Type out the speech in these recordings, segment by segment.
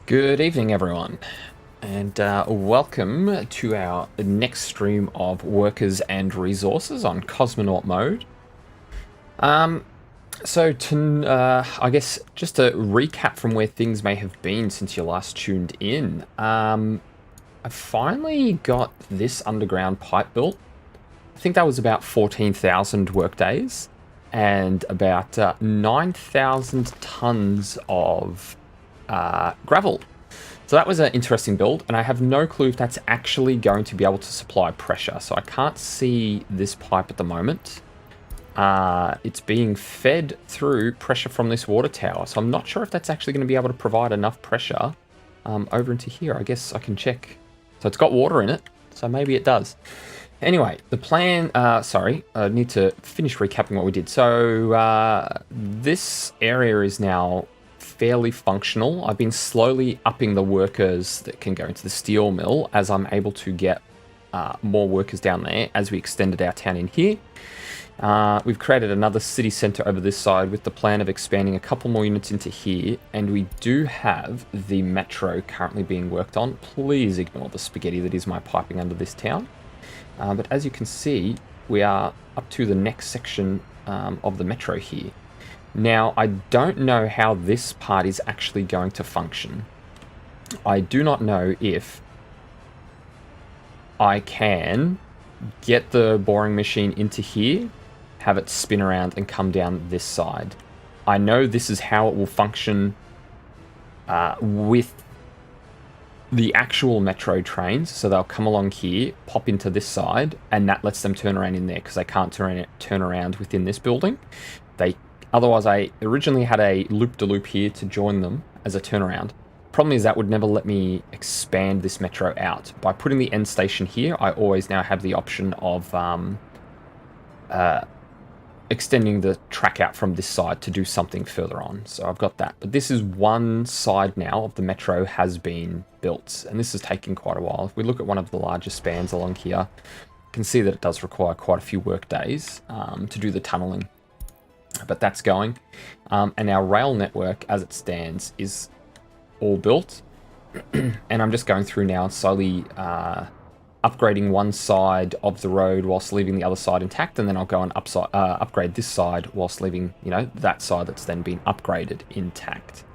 Good evening, everyone, and welcome to our next stream of Workers and Resources on Cosmonaut mode. I guess just to recap from where things may have been since you last tuned in, I finally got this underground pipe built. I think that was about 14,000 workdays and about 9,000 tons of gravel. So that was an interesting build, and I have no clue if that's actually going to be able to supply pressure. So I can't see this pipe at the moment. It's being fed through pressure from this water tower, so I'm not sure if that's actually going to be able to provide enough pressure over into here. I guess I can check. So it's got water in it, so maybe it does. Anyway, the plan, sorry, I need to finish recapping what we did. So this area is now fairly functional. I've been slowly upping the workers that can go into the steel mill as I'm able to get more workers down there as we extended our town in here. We've created another city centre over this side with the plan of expanding a couple more units into here, and we do have the metro currently being worked on. Please ignore the spaghetti that is my piping under this town. But as you can see, we are up to the next section of the metro here. Now, I don't know how this part is actually going to function. I do not know if I can get the boring machine into here, have it spin around and come down this side. I know this is how it will function with the actual metro trains. So they'll come along here, pop into this side, and that lets them turn around in there because they can't turn around within this building. Otherwise, I originally had a loop-de-loop here to join them as a turnaround. Problem is that would never let me expand this metro out. By putting the end station here, I always now have the option of extending the track out from this side to do something further on. So I've got that. But this is one side now of the metro has been built, and this is taking quite a while. If we look at one of the larger spans along here, you can see that it does require quite a few work days to do the tunneling. But that's going, and our rail network as it stands is all built. And I'm just going through now and slowly upgrading one side of the road whilst leaving the other side intact, and then I'll go and upgrade this side whilst leaving, you know, that side that's then been upgraded intact.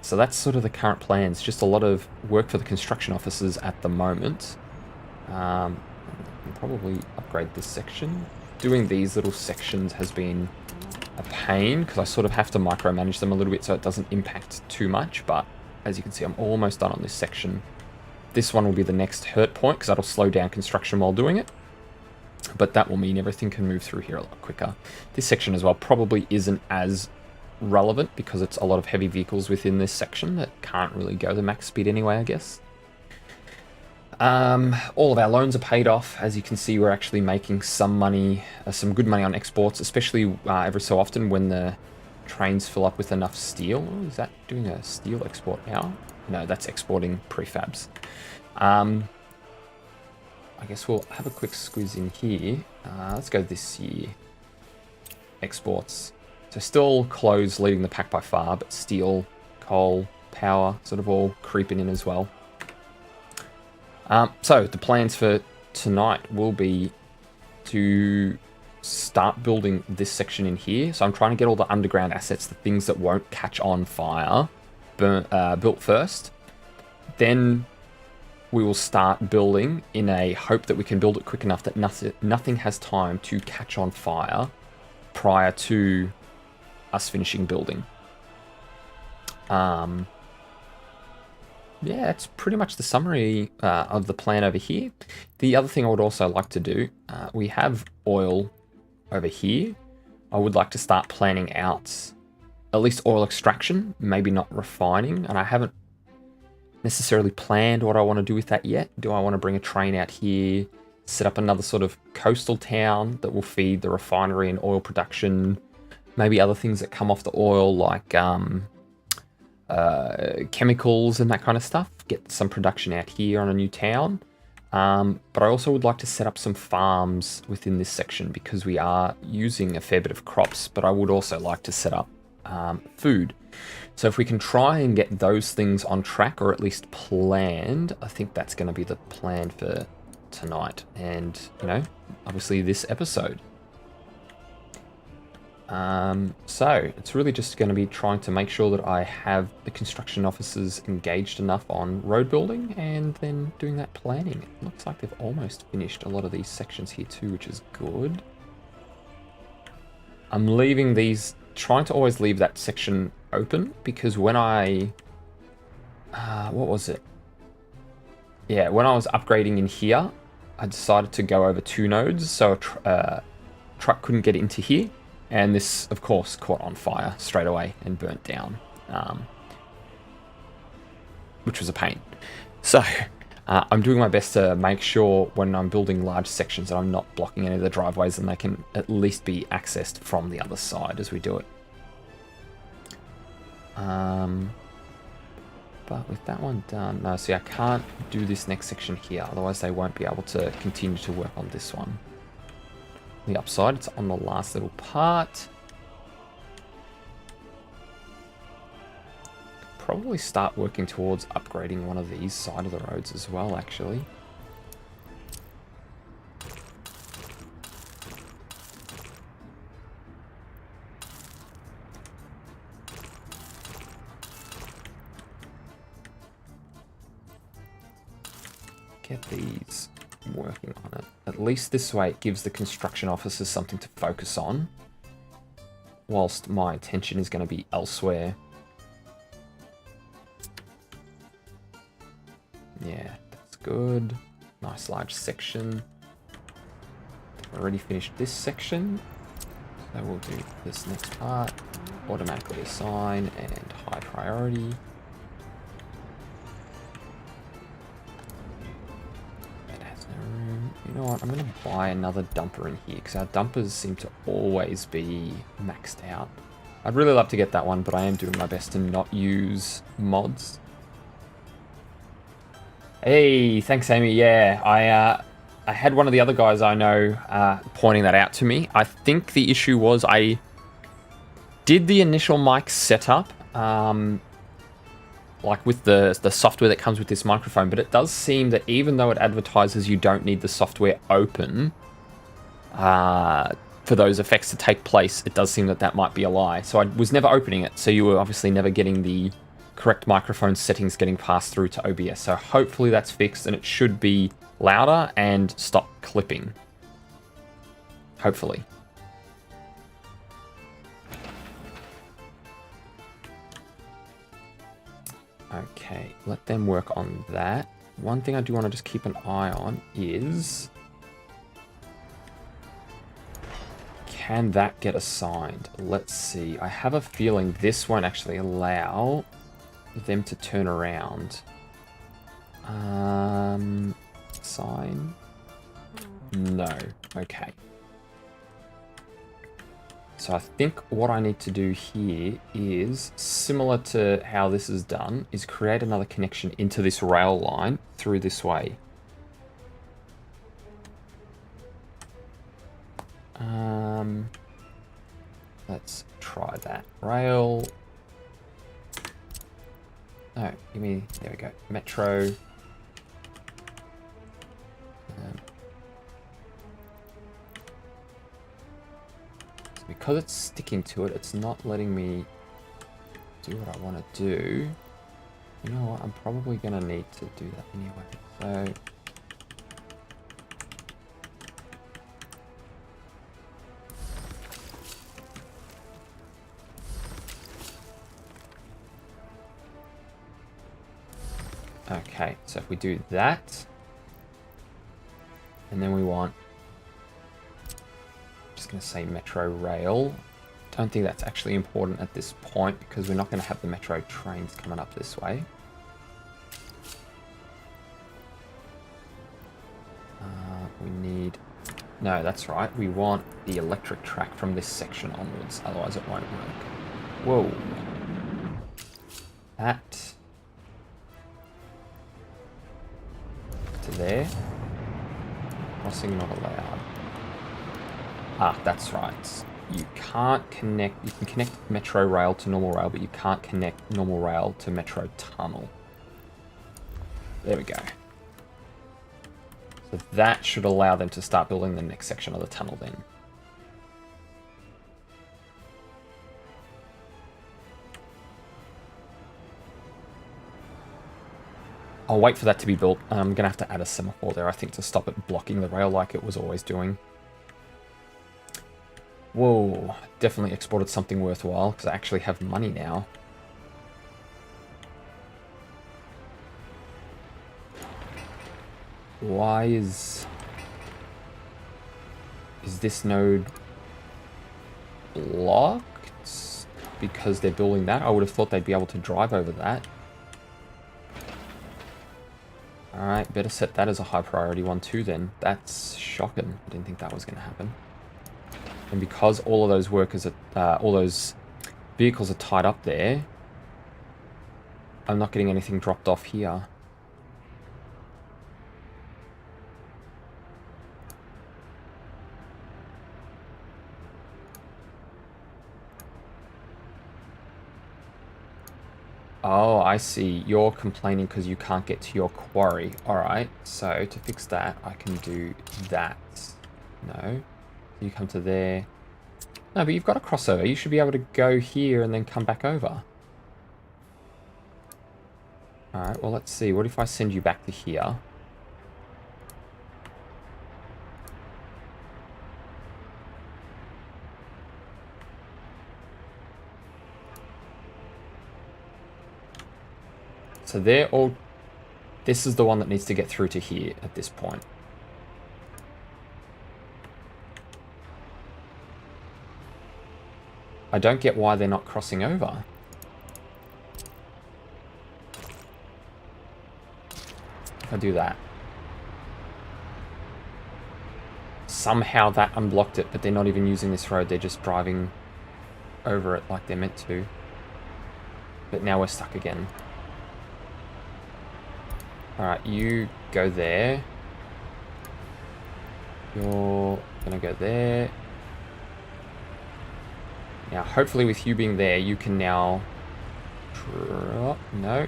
So that's sort of the current plans. Just a lot of work for the construction officers at the moment. I'll probably upgrade this section. Doing these little sections has been a pain because I sort of have to micromanage them a little bit so it doesn't impact too much, but as you can see, I'm almost done on this section. This one will be the next hurt point because that'll slow down construction while doing it, but that will mean everything can move through here a lot quicker. This section as well probably isn't as relevant because it's a lot of heavy vehicles within this section that can't really go the max speed anyway, I guess. All of our loans are paid off. As you can see, we're actually making some money, some good money on exports, especially every so often when the trains fill up with enough steel. Oh, is that doing a steel export now? No, that's exporting prefabs. I guess we'll have a quick squeeze in here. Let's go this year. Exports. So still clothes leading the pack by far, but steel, coal, power, sort of all creeping in as well. So the plans for tonight will be to start building this section in here. So I'm trying to get all the underground assets, the things that won't catch on fire, built first. Then we will start building in a hope that we can build it quick enough that nothing has time to catch on fire prior to us finishing building. Yeah, that's pretty much the summary of the plan over here. The other thing I would also like to do, we have oil over here. I would like to start planning out at least oil extraction, maybe not refining, and I haven't necessarily planned what I want to do with that yet. Do I want to bring a train out here, set up another sort of coastal town that will feed the refinery and oil production, maybe other things that come off the oil like chemicals and that kind of stuff, get some production out here on a new town. But I also would like to set up some farms within this section because we are using a fair bit of crops, but I would also like to set up food. So if we can try and get those things on track, or at least planned, I think that's going to be the plan for tonight and, you know, obviously this episode. So it's really just going to be trying to make sure that I have the construction officers engaged enough on road building and then doing that planning. It looks like they've almost finished a lot of these sections here too, which is good. I'm leaving these, trying to always leave that section open because when I, what was it? Yeah, when I was upgrading in here, I decided to go over 2 nodes, so a truck couldn't get into here. And this, of course, caught on fire straight away and burnt down, which was a pain. So I'm doing my best to make sure when I'm building large sections that I'm not blocking any of the driveways and they can at least be accessed from the other side as we do it. But with that one done, no, see, I can't do this next section here, otherwise they won't be able to continue to work on this one. The upside, it's on the last little part. Probably start working towards upgrading one of these side of the roads as well, actually. Get these working on it. At least this way it gives the construction officers something to focus on, whilst my attention is going to be elsewhere. Yeah, that's good. Nice large section. Already finished this section, so we'll do this next part. Automatically assign and high priority. You know what, I'm going to buy another dumper in here, because our dumpers seem to always be maxed out. I'd really love to get that one, but I am doing my best to not use mods. Hey, thanks Amy, yeah, I had one of the other guys I know pointing that out to me. I think the issue was I did the initial mic setup, like with the software that comes with this microphone, but it does seem that even though it advertises you don't need the software open for those effects to take place, it does seem that that might be a lie. So I was never opening it, so you were obviously never getting the correct microphone settings getting passed through to OBS. So hopefully that's fixed and it should be louder and stop clipping. Hopefully. Okay, let them work on that. One thing I do want to just keep an eye on is, can that get assigned? Let's see. I have a feeling this won't actually allow them to turn around. Sign? No. Okay. So I think what I need to do here is, similar to how this is done, is create another connection into this rail line through this way. Let's try that. Rail. No, give me, there we go. Metro. Because it's sticking to it, it's not letting me do what I want to do. You know what? I'm probably going to need to do that anyway. So Okay, so if we do that, and then we want, I'm just going to say metro rail. Don't think that's actually important at this point because we're not going to have the metro trains coming up this way. We need... No, that's right. We want the electric track from this section onwards, otherwise it won't work. Whoa. That... to there. Crossing not allowed. Ah, that's right. You can't connect... You can connect metro rail to normal rail, but you can't connect normal rail to metro tunnel. There we go. So that should allow them to start building the next section of the tunnel then. I'll wait for that to be built. I'm going to have to add a semaphore there, I think, to stop it blocking the rail like it was always doing. Whoa, definitely exported something worthwhile because I actually have money now. Why is this node blocked? Because they're building that? I would have thought they'd be able to drive over that. Alright, better set that as a high priority one too then. That's shocking. I didn't think that was going to happen. And because all of those workers are, all those vehicles are tied up there, I'm not getting anything dropped off here. Oh, I see. You're complaining because you can't get to your quarry. Alright, so to fix that, I can do that. No. You come to there. No, but you've got a crossover. You should be able to go here and then come back over. Alright, well, let's see. What if I send you back to here? So they're all... This is the one that needs to get through to here at this point. I don't get why they're not crossing over. If I do that. Somehow that unblocked it, but they're not even using this road. They're just driving over it like they're meant to. But now we're stuck again. Alright, you go there. You're gonna go there. Now, hopefully with you being there, you can now drop. No.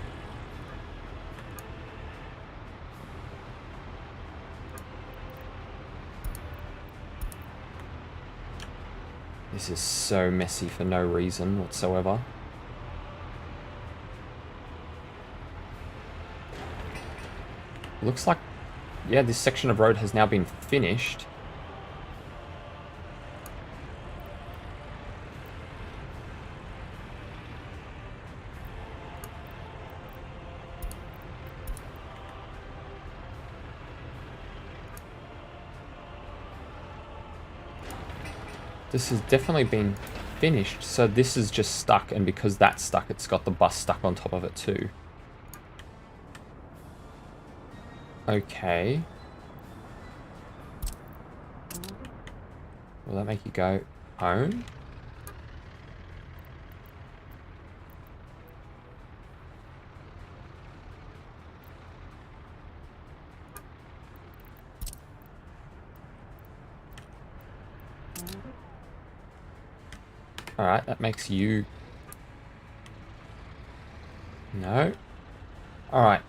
This is so messy for no reason whatsoever. Looks like, yeah, this section of road has now been finished. This has definitely been finished, so this is just stuck, and because that's stuck, it's got the bus stuck on top of it too. Okay. Will that make you go home? Alright, that makes you... No. Alright.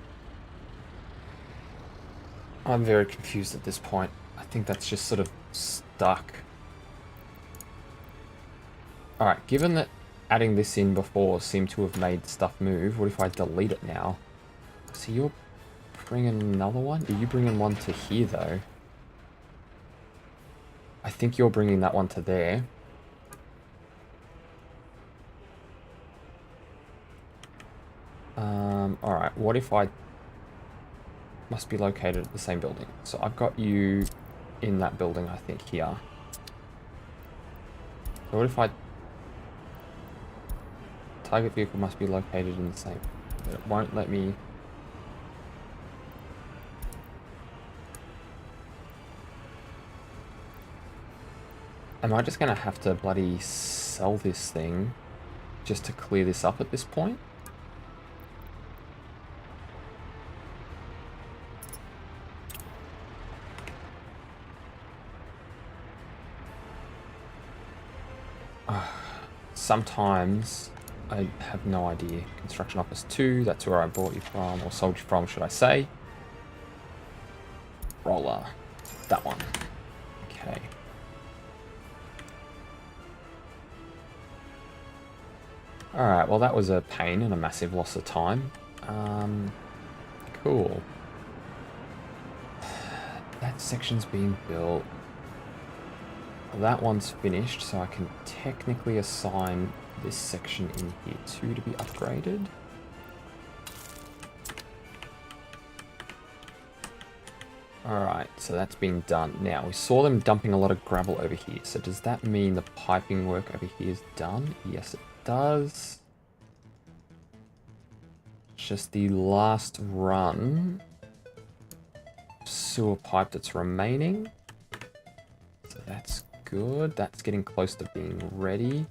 I'm very confused at this point. I think that's just sort of stuck. Alright, given that adding this in before seemed to have made stuff move, what if I delete it now? So you're bringing another one? Are you bringing one to here, though? I think you're bringing that one to there. Alright, what if I must be located at the same building. So I've got you in that building, I think, here. So what if I... Target vehicle must be located in the same... But it won't let me... Am I just going to have to bloody sell this thing just to clear this up at this point? Sometimes I have no idea. Construction Office 2, that's where I bought you from, or sold you from, should I say. Roller. That one. Okay. Alright, well that was a pain and a massive loss of time. Cool. That section's being built. That one's finished, so I can technically assign this section in here too to be upgraded. Alright, so that's been done. Now, we saw them dumping a lot of gravel over here, so does that mean the piping work over here is done? Yes, it does. Just the last run sewer pipe that's remaining. So that's good. That's getting close to being ready.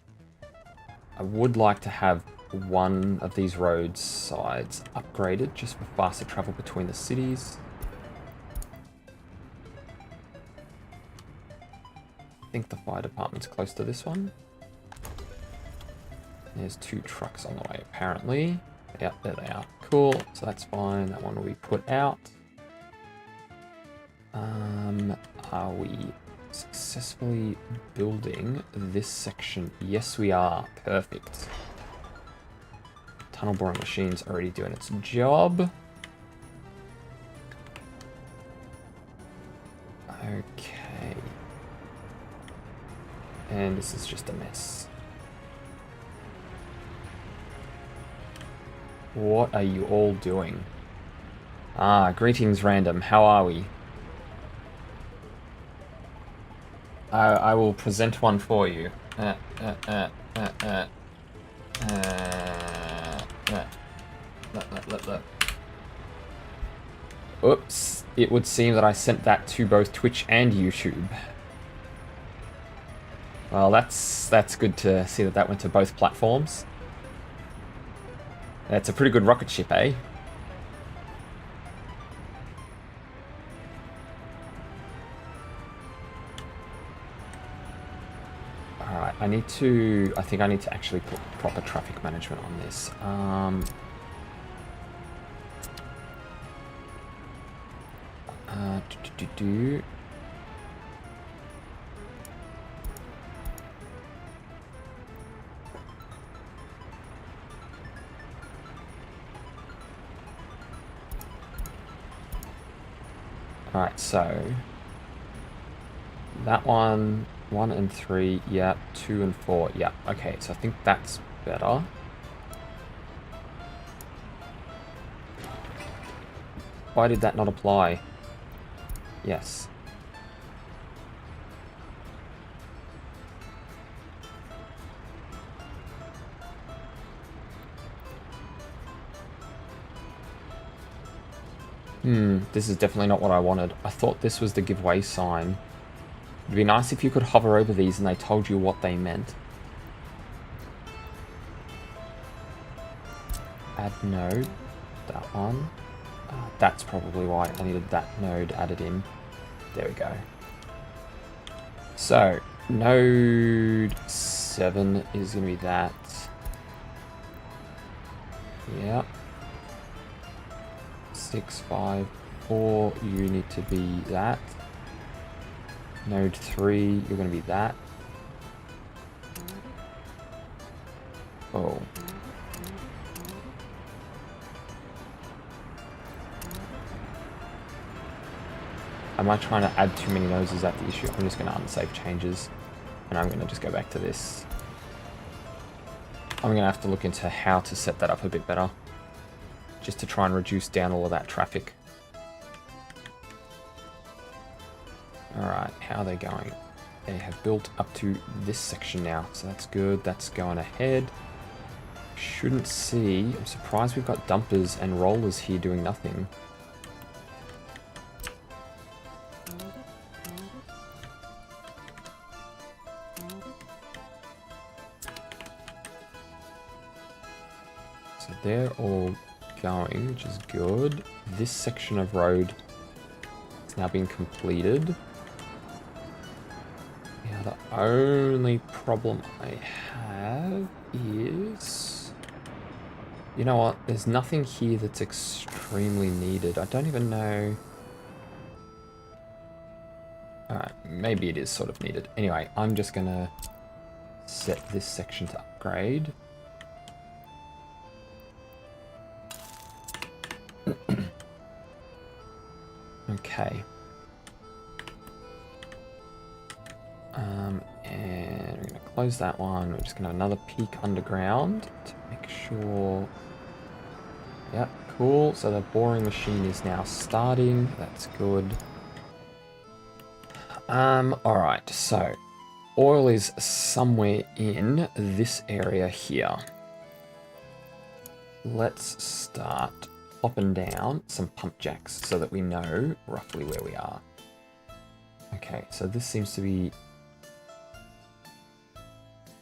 I would like to have one of these road sides upgraded just for faster travel between the cities. I think the fire department's close to this one. There's 2 trucks on the way apparently. Yep, there they are. Cool, so that's fine. That one will be put out. Are we successfully building this section? Yes, we are. Perfect. Tunnel boring machine's already doing its job. Okay. And this is just a mess. What are you all doing? Ah, greetings, random. How are we? I will present one for you. Oops. It would seem that I sent that to both Twitch and YouTube. Well, that's good to see that went to both platforms. That's a pretty good rocket ship, eh? Alright, I think I need to actually put proper traffic management on this. Alright, so that one 1 and 3, yeah, 2 and 4, yeah, okay, so I think that's better. Why did that not apply? Yes. This is definitely not what I wanted. I thought this was the giveaway sign. It'd be nice if you could hover over these and they told you what they meant. Add node. That one. That's probably why I needed that node added in. There we go. So, node 7 is going to be that. Yep. 6, 5, 4, you need to be that. Node 3, you're going to be that. Oh. Am I trying to add too many nodes? Is that the issue? I'm just going to unsave changes. And I'm going to just go back to this. I'm going to have to look into how to set that up a bit better. Just to try and reduce down all of that traffic. Alright, how are they going? They have built up to this section now, so that's good. That's going ahead. Shouldn't see. I'm surprised we've got dumpers and rollers here doing nothing. So they're all going, which is good. This section of road has now been completed. Now the only problem I have is... You know what? There's nothing here that's extremely needed. I don't even know... Alright, maybe it is sort of needed. Anyway, I'm just gonna set this section to upgrade. Okay. And we're going to close that one. We're just going to have another peek underground to make sure... Yep, cool. So the boring machine is now starting. That's good. Alright, so oil is somewhere in this area here. Let's start popping down some pump jacks so that we know roughly where we are. Okay, so this seems to be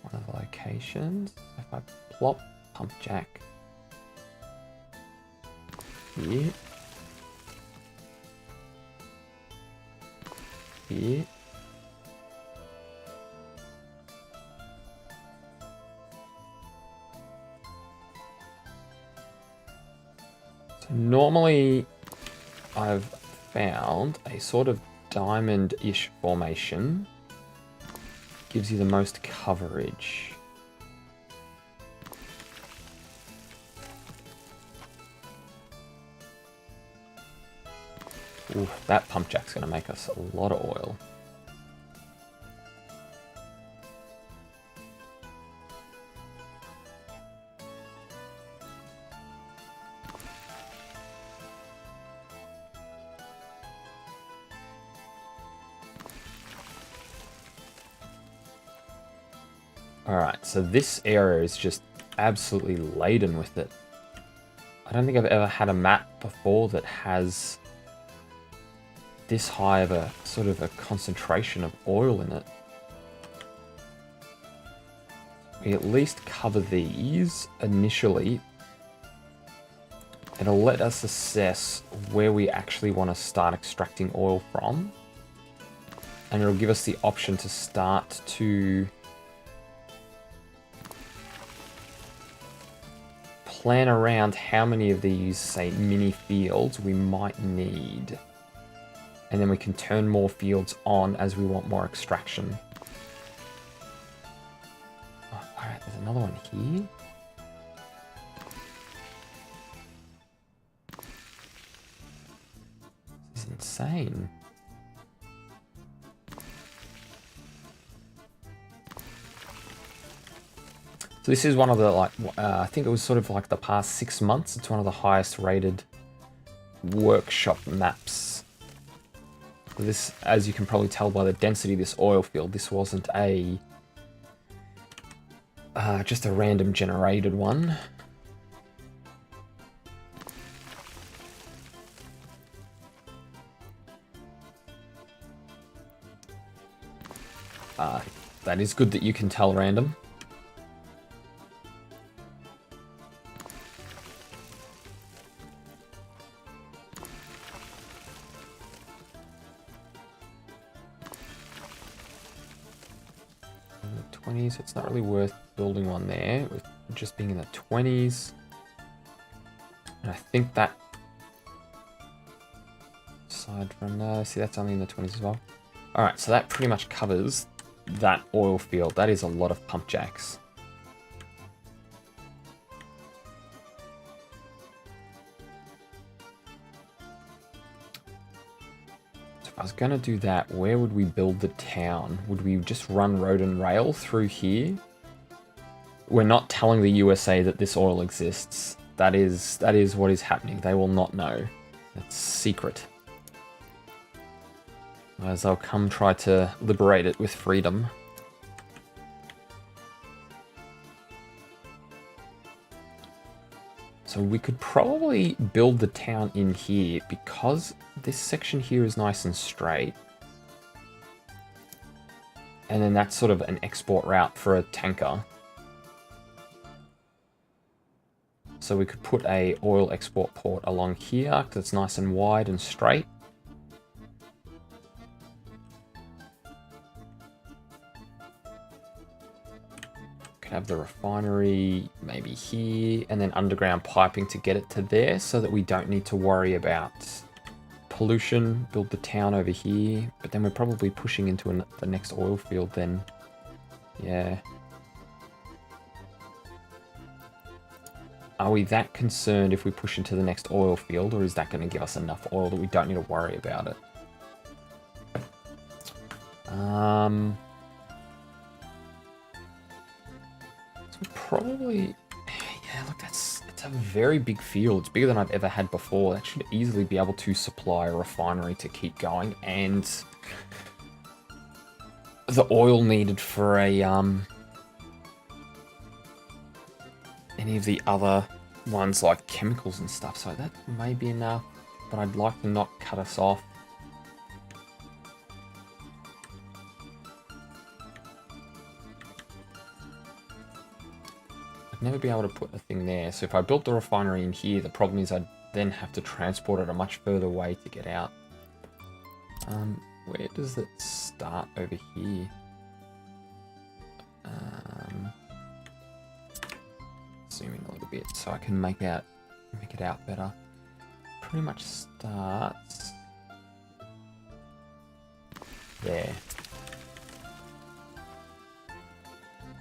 one of the locations. If I plop pump jack here, here, so normally I've found a sort of diamond-ish formation gives you the most coverage. Ooh, that pump jack's going to make us a lot of oil. Alright, so this area is just absolutely laden with it. I don't think I've ever had a map before that has this high of a sort of a concentration of oil in it. We at least cover these initially. It'll let us assess where we actually want to start extracting oil from. And it'll give us the option to start to plan around how many of these, say, mini fields we might need. And then we can turn more fields on as we want more extraction. Oh, alright, there's another one here. This is insane. So this is one of the, like, I think it was sort of like the past 6 months. It's one of the highest rated workshop maps. This, as you can probably tell by the density of this oil field, this wasn't a just a random generated one. That is good that you can tell random. It's not really worth building one there, with just being in the 20s. And I think that aside from see, that's only in the 20s as well. Alright, so that pretty much covers that oil field. That is a lot of pump jacks. I was going to do that. Where would we build the town? Would we just run road and rail through here? We're not telling the USA that this oil exists. That is what is happening. They will not know. It's secret. As I'll come try to liberate it with freedom. So we could probably build the town in here because this section here is nice and straight. And then that's sort of an export route for a tanker. So we could put a oil export port along here because it's nice and wide and straight. Could have the refinery maybe here and then underground piping to get it to there so that we don't need to worry about pollution. Build the town over here, but then we're probably pushing into the next oil field then. Yeah. Are we that concerned if we push into the next oil field, or is that going to give us enough oil that we don't need to worry about it? So probably, yeah, look, it's a very big field. It's bigger than I've ever had before. That should easily be able to supply a refinery to keep going, and the oil needed for a any of the other ones like chemicals and stuff, so that may be enough, but I'd like to not cut us off. I'd never be able to put a thing there, so if I built the refinery in here, the problem is I'd then have to transport it a much further way to get out. Where does it start over here? Zoom in a little bit so I can make it out better. Pretty much starts there.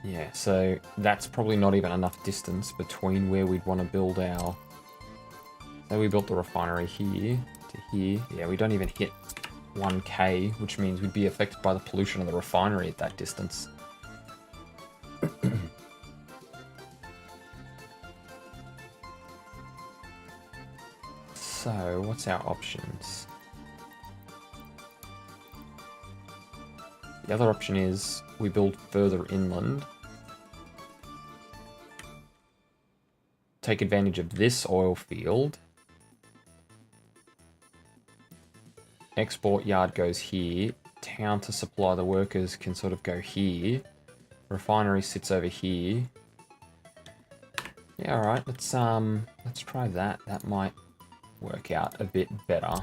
Yeah, so that's probably not even enough distance between where we'd want to build our... So we built the refinery here to here. Yeah, we don't even hit 1k, which means we'd be affected by the pollution of the refinery at that distance. So, what's our options? The other option is we build further inland. Take advantage of this oil field. Export yard goes here. Town to supply the workers can sort of go here. Refinery sits over here. Yeah, alright, let's try that. That might work out a bit better.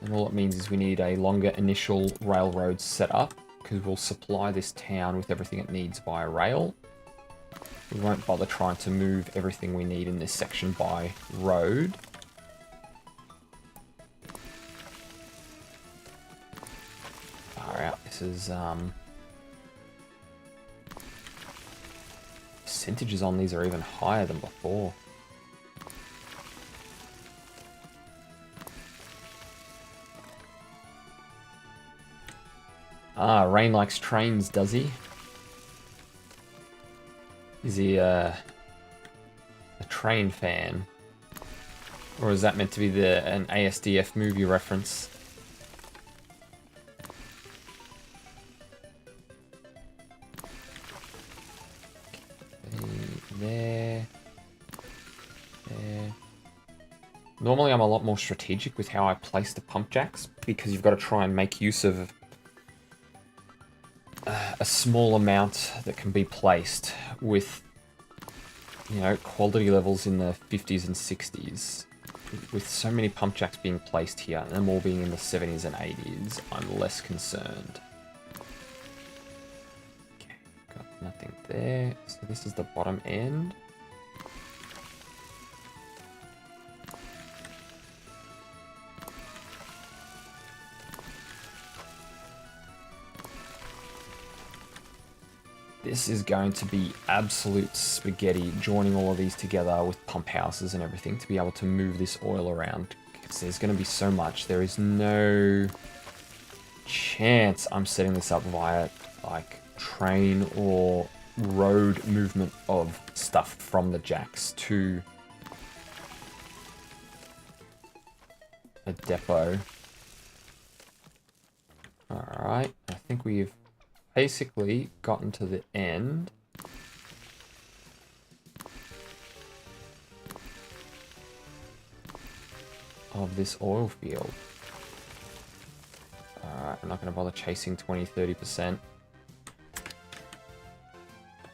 And all it means is we need a longer initial railroad setup because we'll supply this town with everything it needs via rail. We won't bother trying to move everything we need in this section by road. Far out, this is percentages on these are even higher than before. Ah, Rain likes trains, does he? Is he a train fan? Or is that meant to be an ASDF movie reference? There. There. Normally I'm a lot more strategic with how I place the pump jacks because you've got to try and make use of a small amount that can be placed with, you know, quality levels in the 50s and 60s. With so many pump jacks being placed here and them all being in the 70s and 80s, I'm less concerned. Okay, got nothing there. So this is the bottom end. This is going to be absolute spaghetti, joining all of these together with pump houses and everything to be able to move this oil around. Because there's going to be so much. There is no chance I'm setting this up via, like, train or road movement of stuff from the jacks to a depot. Alright, I think we've basically gotten to the end. Of this oil field. Alright, I'm not going to bother chasing 20-30%.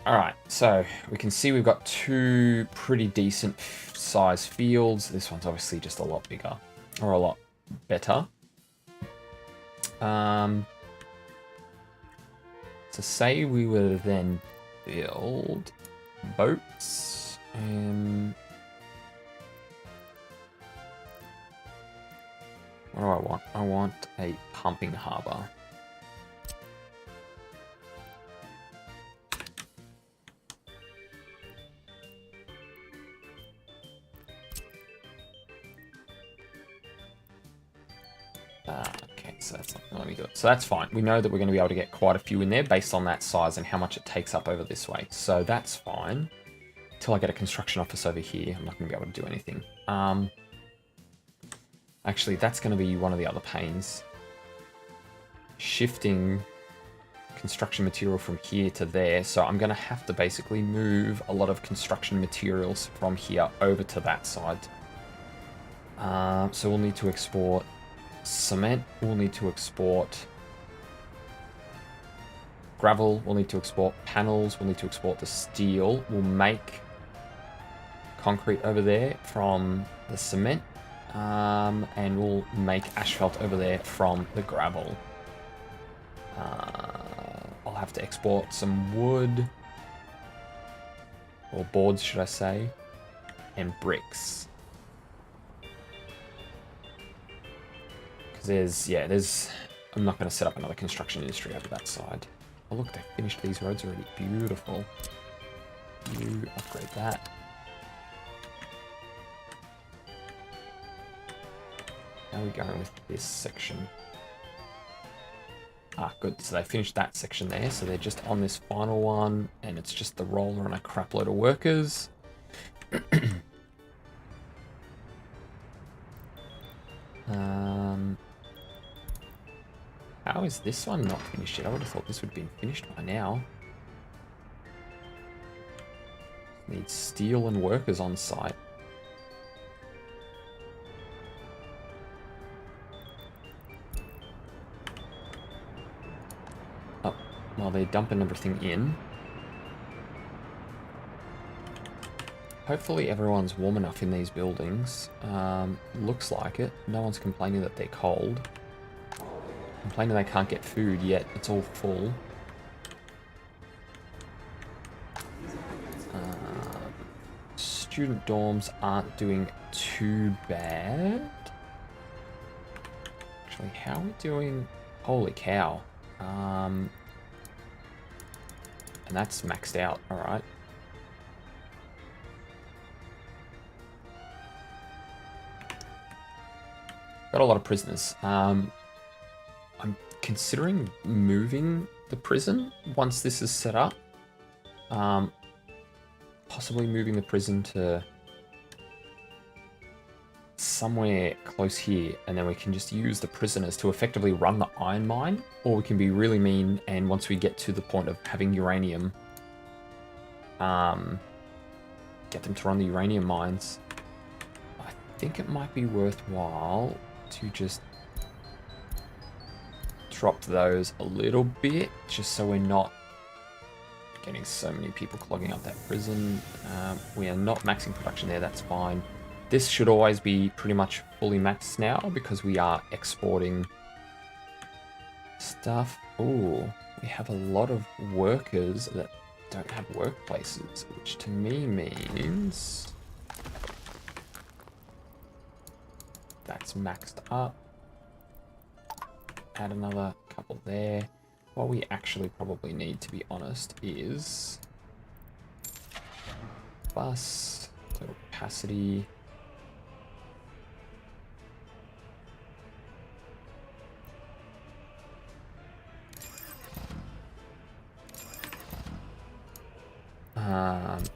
Alright, so we can see we've got two pretty decent size fields. This one's obviously just a lot bigger, or a lot better. So say we were to then build boats and what do I want? I want a pumping harbour. Okay, so that's not gonna let me do it. So that's fine. We know that we're going to be able to get quite a few in there based on that size and how much it takes up over this way. So that's fine. Until I get a construction office over here, I'm not going to be able to do anything. Actually, that's going to be one of the other pains. Shifting construction material from here to there. So I'm going to have to basically move a lot of construction materials from here over to that side. So we'll need to export cement, we'll need to export gravel, we'll need to export panels, we'll need to export the steel. We'll make concrete over there from the cement, and we'll make asphalt over there from the gravel. I'll have to export some wood, or boards should I say, and bricks. There's, I'm not going to set up another construction industry over that side. Oh look, they finished these roads already. Beautiful. You upgrade that. How are we going with this section? Ah, good. So they finished that section there. So they're just on this final one, and it's just the roller and a crap load of workers. How is this one not finished yet? I would have thought this would have been finished by now. Needs steel and workers on site. Oh, while they're dumping everything in. Hopefully everyone's warm enough in these buildings. Looks like it. No one's complaining that they're cold. Complaining they can't get food yet. It's all full. Student dorms aren't doing too bad. Actually, how are we doing? Holy cow. And that's maxed out. All right. Got a lot of prisoners. I'm considering moving the prison once this is set up. Possibly moving the prison to somewhere close here, and then we can just use the prisoners to effectively run the iron mine, or we can be really mean, and once we get to the point of having uranium, get them to run the uranium mines. I think it might be worthwhile to just drop those a little bit, just so we're not getting so many people clogging up that prison. We are not maxing production there, that's fine. This should always be pretty much fully maxed now because we are exporting stuff. Ooh, we have a lot of workers that don't have workplaces, which to me means that's maxed up. Add another couple there. What we actually probably need, to be honest, is bus, total capacity.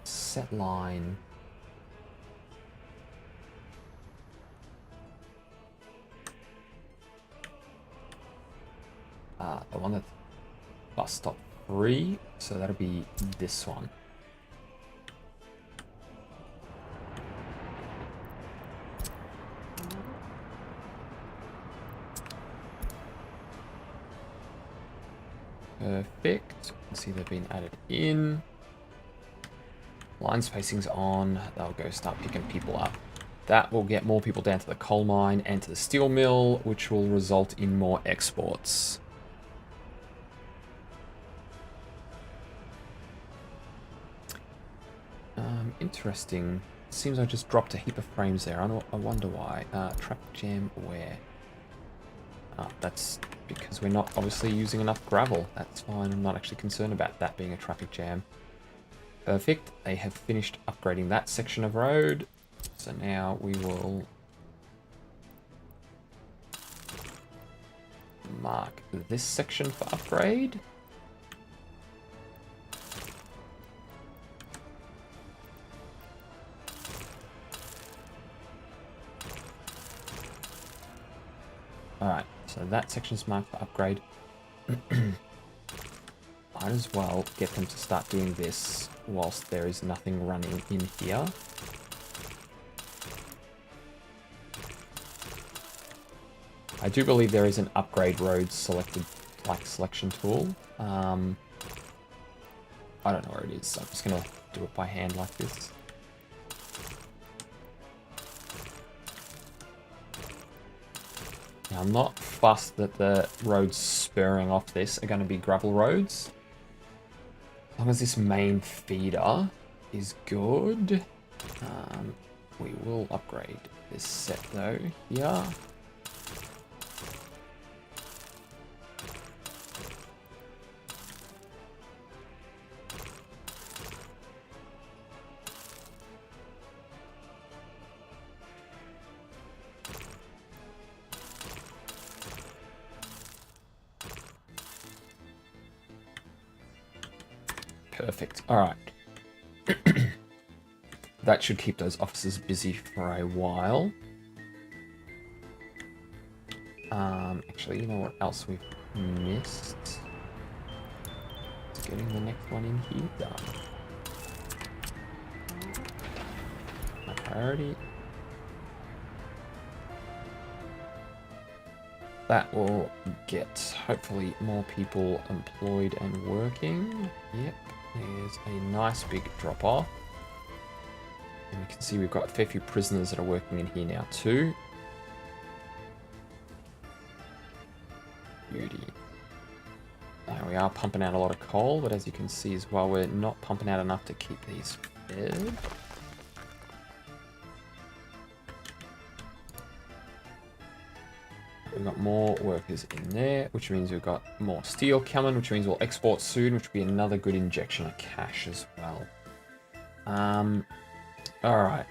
Set line. The one that's bus stop 3, so that'll be this one. Perfect. You can see they've been added in. Line spacing's on. They'll go start picking people up. That will get more people down to the coal mine and to the steel mill, which will result in more exports. Interesting. Seems I just dropped a heap of frames there. I wonder why. Traffic jam where? That's because we're not obviously using enough gravel. That's fine. I'm not actually concerned about that being a traffic jam. Perfect. They have finished upgrading that section of road. So now we will mark this section for upgrade. Alright, so that section's marked for upgrade. Might as well get them to start doing this whilst there is nothing running in here. I do believe there is an upgrade road selected, like, selection tool. I don't know where it is, so I'm just going to do it by hand like this. Now, I'm not fussed that the roads spurring off this are going to be gravel roads. As long as this main feeder is good. We will upgrade this set though here. Perfect. All right. That should keep those officers busy for a while. Actually, you know what else we've missed? It's getting the next one in here done. My priority. That will get, hopefully, more people employed and working. Yep, there's a nice big drop-off. And we can see we've got a fair few prisoners that are working in here now too. Beauty. Now we are pumping out a lot of coal, but as you can see as well, we're not pumping out enough to keep these fed. We've got more workers in there, which means we've got more steel coming, which means we'll export soon, which will be another good injection of cash as well. Alright.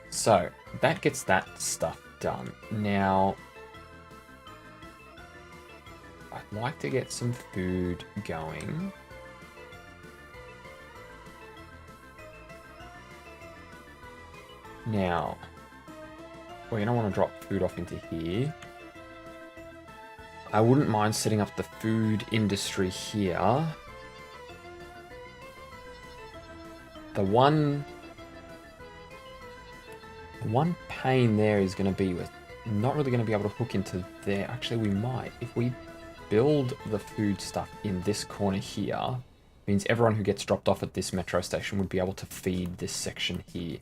So, that gets that stuff done. Now, I'd like to get some food going. Now, we're going to want to drop food off into here. I wouldn't mind setting up the food industry here. The one pain there is going to be with not really going to be able to hook into there. Actually, we might. If we build the food stuff in this corner here, means everyone who gets dropped off at this metro station would be able to feed this section here.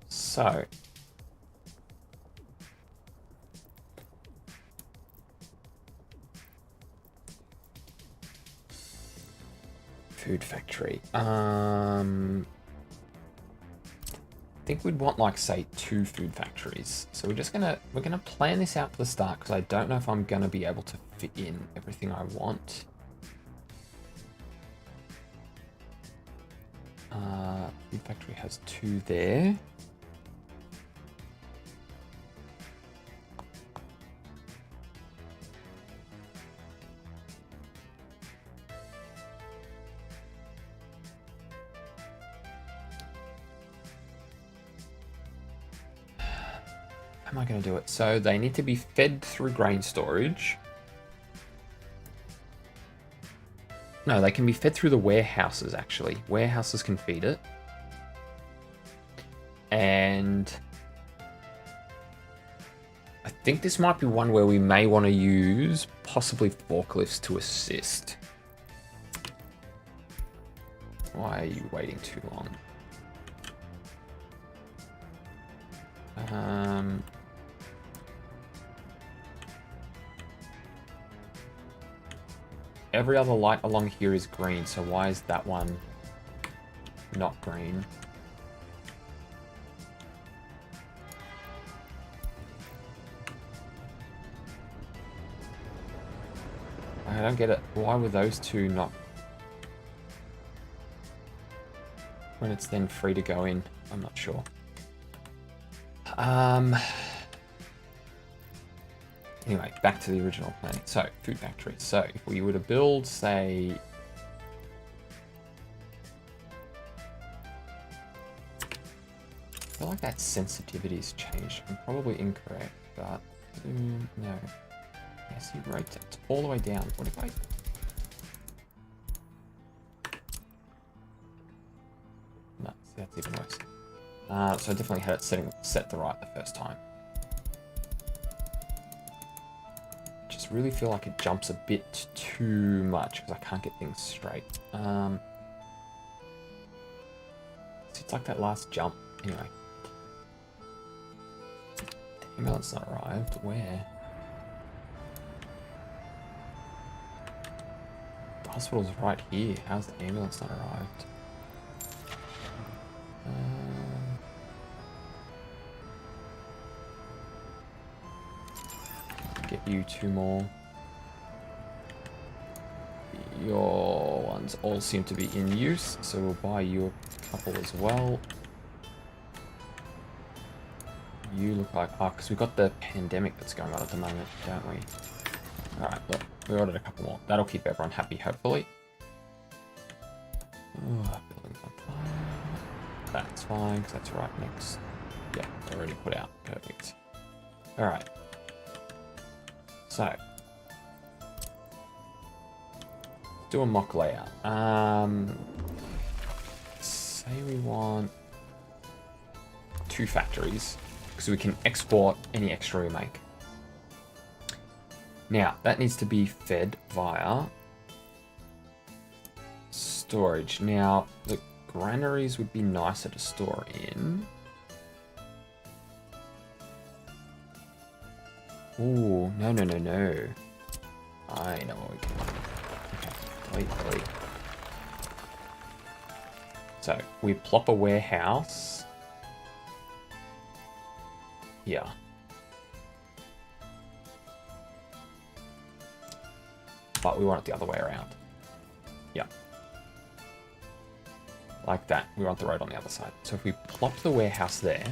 So, food factory. I think we'd want, like, say 2 food factories. So we're gonna plan this out for the start because I don't know if I'm gonna be able to fit in everything I want. Food factory has 2 there. How am I going to do it? So they need to be fed through grain storage. No, they can be fed through the warehouses, actually. Warehouses can feed it. And I think this might be one where we may want to use possibly forklifts to assist. Why are you waiting too long? Every other light along here is green, so why is that one not green? I don't get it. Why were those two not... when it's then free to go in? I'm not sure. Anyway, back to the original plan. So, food factory. So, if we were to build, say... I feel like that sensitivity's changed. I'm probably incorrect, but... no. Yes, you rotate it all the way down. What if I... no, see, that's even worse. So I definitely had it set to right the first time. Just really feel like it jumps a bit too much because I can't get things straight. It's like that last jump. Anyway. The ambulance not arrived. Where? The hospital's right here. How's the ambulance not arrived? Get you two more. Your ones all seem to be in use, so we'll buy you a couple as well. You look like... oh, because we've got the pandemic that's going on at the moment, don't we? Alright, look, we ordered a couple more. That'll keep everyone happy, hopefully. Oh, building's on fire. That's fine, because that's right next. Yeah, already put out. Perfect. Alright. So, do a mock layout. Say we want 2 factories, because we can export any extra we make. Now, that needs to be fed via storage. Now, the granaries would be nicer to store in. Ooh, no, no, no, no. I know what we can do. Okay, wait. So, we plop a warehouse here. But we want it the other way around. Yeah. Like that. We want the road on the other side. So if we plop the warehouse there,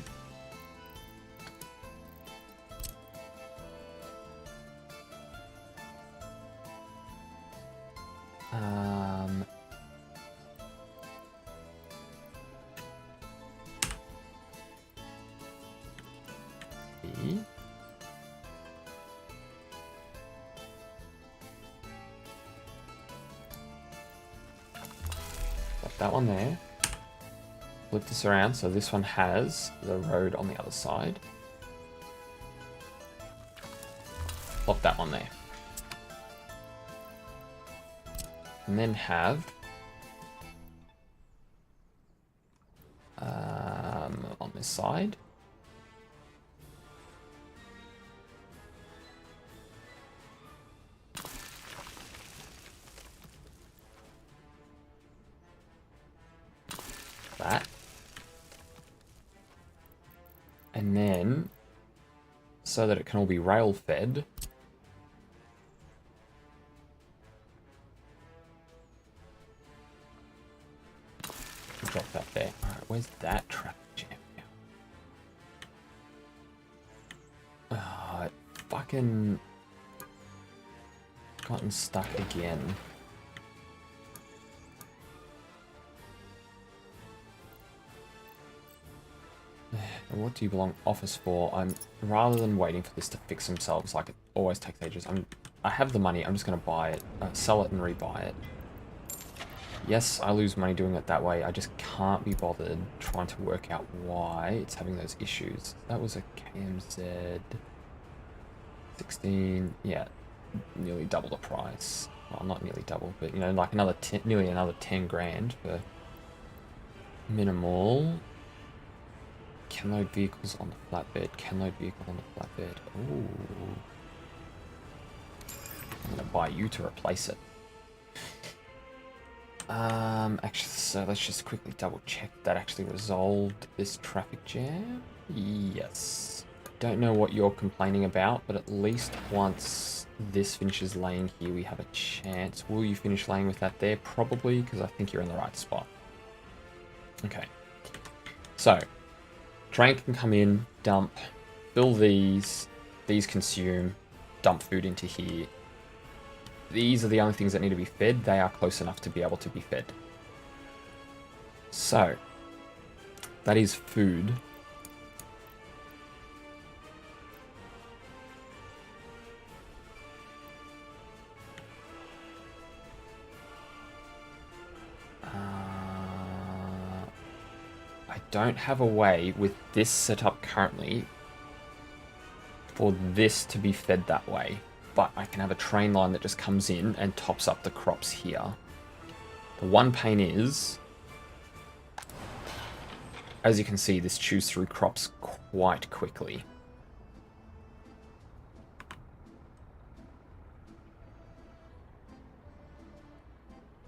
that one there. Flip this around so this one has the road on the other side. Plop that one there. And then have on this side. That. And then, so that it can all be rail fed, drop that there. Alright, where's that traffic jam now? It fucking gotten stuck again. What do you belong office for? Rather than waiting for this to fix themselves, like it always takes ages. I have the money. I'm just going to buy it, sell it, and rebuy it. Yes, I lose money doing it that way. I just can't be bothered trying to work out why it's having those issues. That was a KMZ 16. Yeah, nearly double the price. Well, not nearly double, but you know, like nearly another 10 grand for minimal. Can load vehicles on the flatbed. Can load vehicle on the flatbed. Ooh. I'm gonna buy you to replace it. Actually, so let's just quickly double check that actually resolved this traffic jam. Yes. Don't know what you're complaining about, but at least once this finishes laying here, we have a chance. Will you finish laying with that there? Probably, because I think you're in the right spot. Okay. So, train can come in, dump, fill these consume, dump food into here. These are the only things that need to be fed. They are close enough to be able to be fed. So, that is food. I don't have a way with this setup currently for this to be fed that way. But I can have a train line that just comes in and tops up the crops here. The one pain is, as you can see, this chews through crops quite quickly.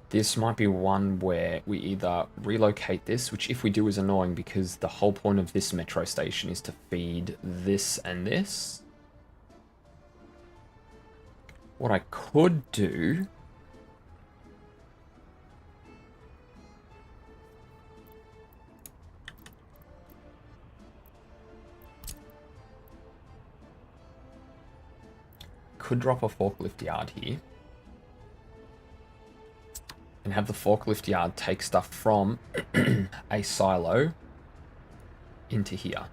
This might be one where we either relocate this, which if we do is annoying because the whole point of this metro station is to feed this and this. What I could do could drop a forklift yard here and have the forklift yard take stuff from a silo into here.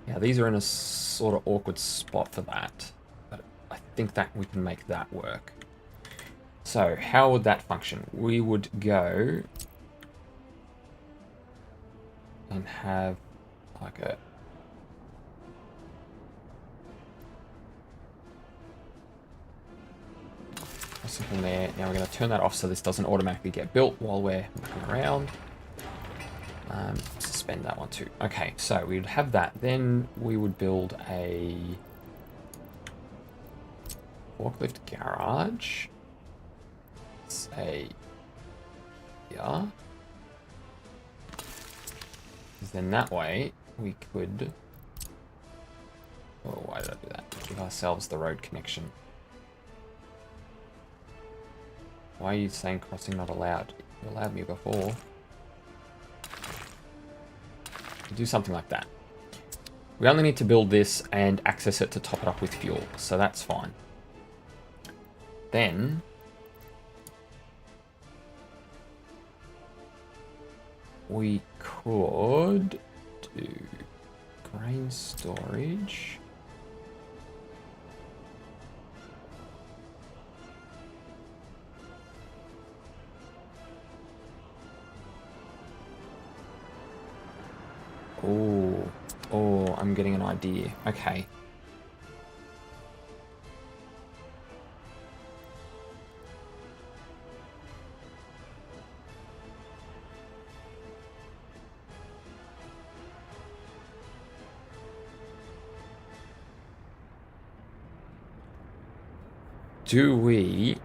Yeah, these are in a sort of awkward spot for that, but I think that we can make that work. So how would that function? We would go and have like a something there. Now we're going to turn that off so this doesn't automatically get built while we're looking around. Suspend that one too. Okay, so we would have that. Then we would build a forklift garage. Say, yeah. Because then that way we could. Oh, why did I do that? Give ourselves the road connection. Why are you saying crossing not allowed? You allowed me before. Do something like that. We only need to build this and access it to top it up with fuel, so that's fine. Then we could do grain storage. Oh, I'm getting an idea. Okay. Do we...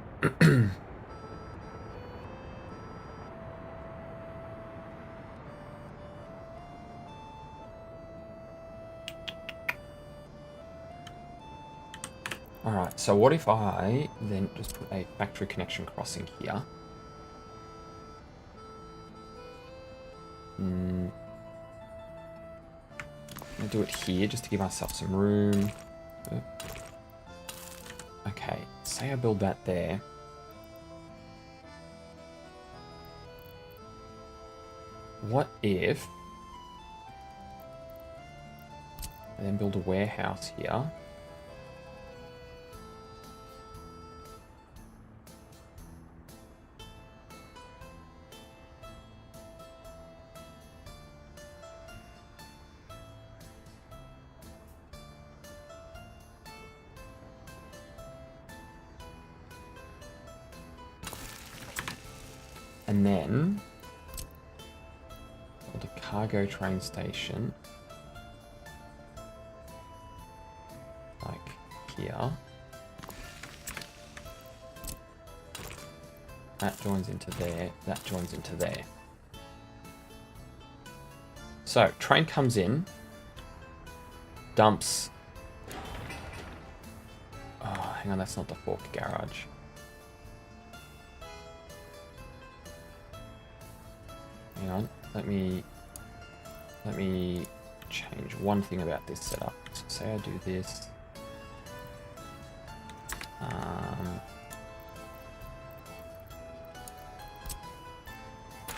Alright, so what if I then just put a factory connection crossing here? I'm gonna do it here just to give myself some room. Okay, say I build that there. what if I then build a warehouse here? And then build a cargo train station, like here. That joins into there, that joins into there. So, train comes in, dumps... Oh, hang on, that's not the fork garage. Hang on, let me change one thing about this setup. So say I do this.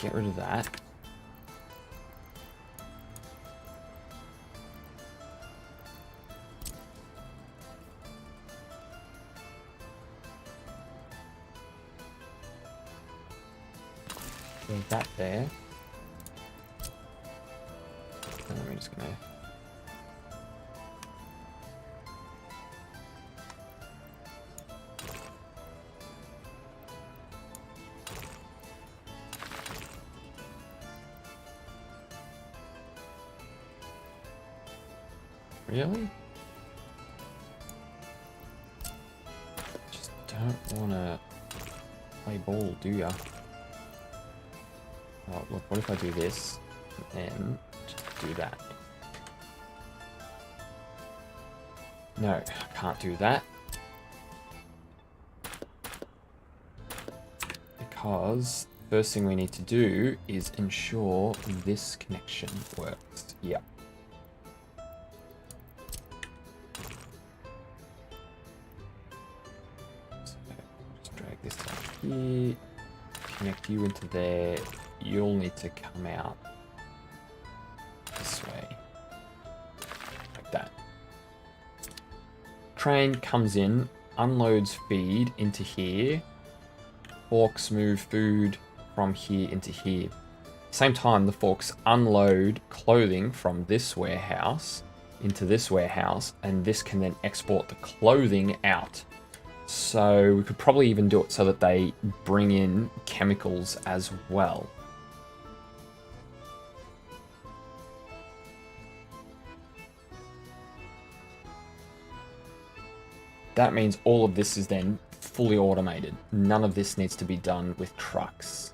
Get rid of that. Leave that there. And I'm just gonna... Really? Just don't wanna play ball, do ya? Oh, look, what if I do this and just do that? No, I can't do that. Because first thing we need to do is ensure this connection works. Yeah. So just drag this down here, connect you into there. You'll need to come out this way, like that. Train comes in, unloads feed into here. Forks move food from here into here. Same time, the forks unload clothing from this warehouse into this warehouse, and this can then export the clothing out. So we could probably even do it so that they bring in chemicals as well. That means all of this is then fully automated. None of this needs to be done with trucks.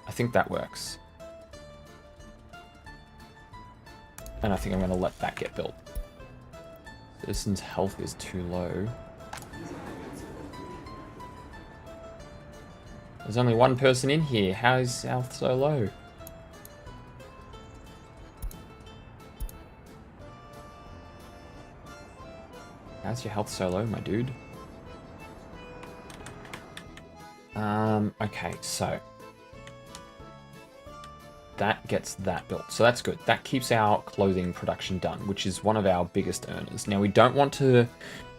I think that works. And I think I'm going to let that get built. Citizens' health is too low. There's only one person in here. How is health so low? How's your health so low, my dude? Okay, so that gets that built. So that's good. That keeps our clothing production done, which is one of our biggest earners. Now, we don't want to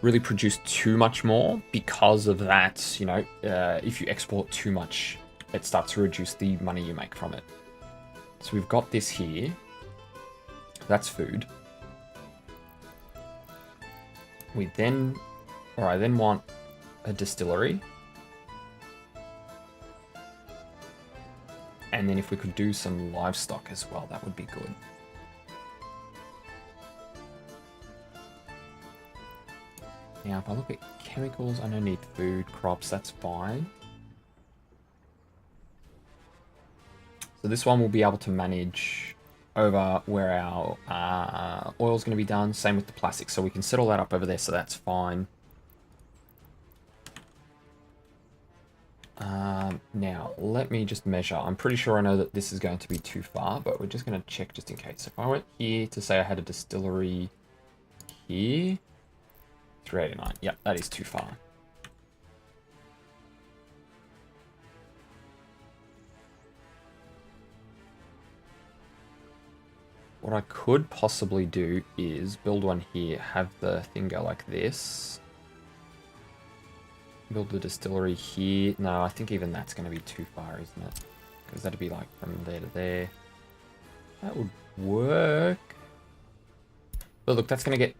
really produce too much more because of that, you know, if you export too much, it starts to reduce the money you make from it. So we've got this here. That's food. We then, or I then want a distillery. And then if we could do some livestock as well, that would be good. Now, if I look at chemicals, I don't need food, crops, that's fine. So this one will be able to manage over where our oil is going to be done. Same with the plastic, so we can set all that up over there, so that's fine. Now, let me just measure. I'm pretty sure I know that this is going to be too far, but we're just going to check just in case. If I went here to say I had a distillery here, 389. Yep, that is too far. What I could possibly do is build one here, have the thing go like this. Build the distillery here. No, I think even that's going to be too far, isn't it? Because that'd be like from there to there. That would work. But look, that's going to get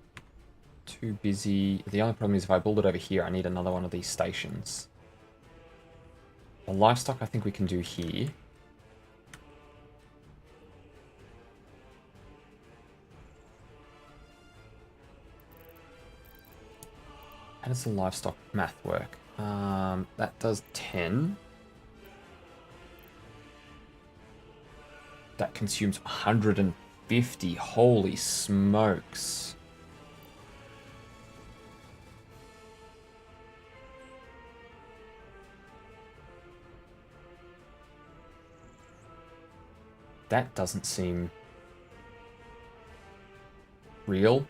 too busy. The only problem is if I build it over here, I need another one of these stations. The livestock I think we can do here. How does the livestock math work? That does 10. That consumes 150. Holy smokes. That doesn't seem real.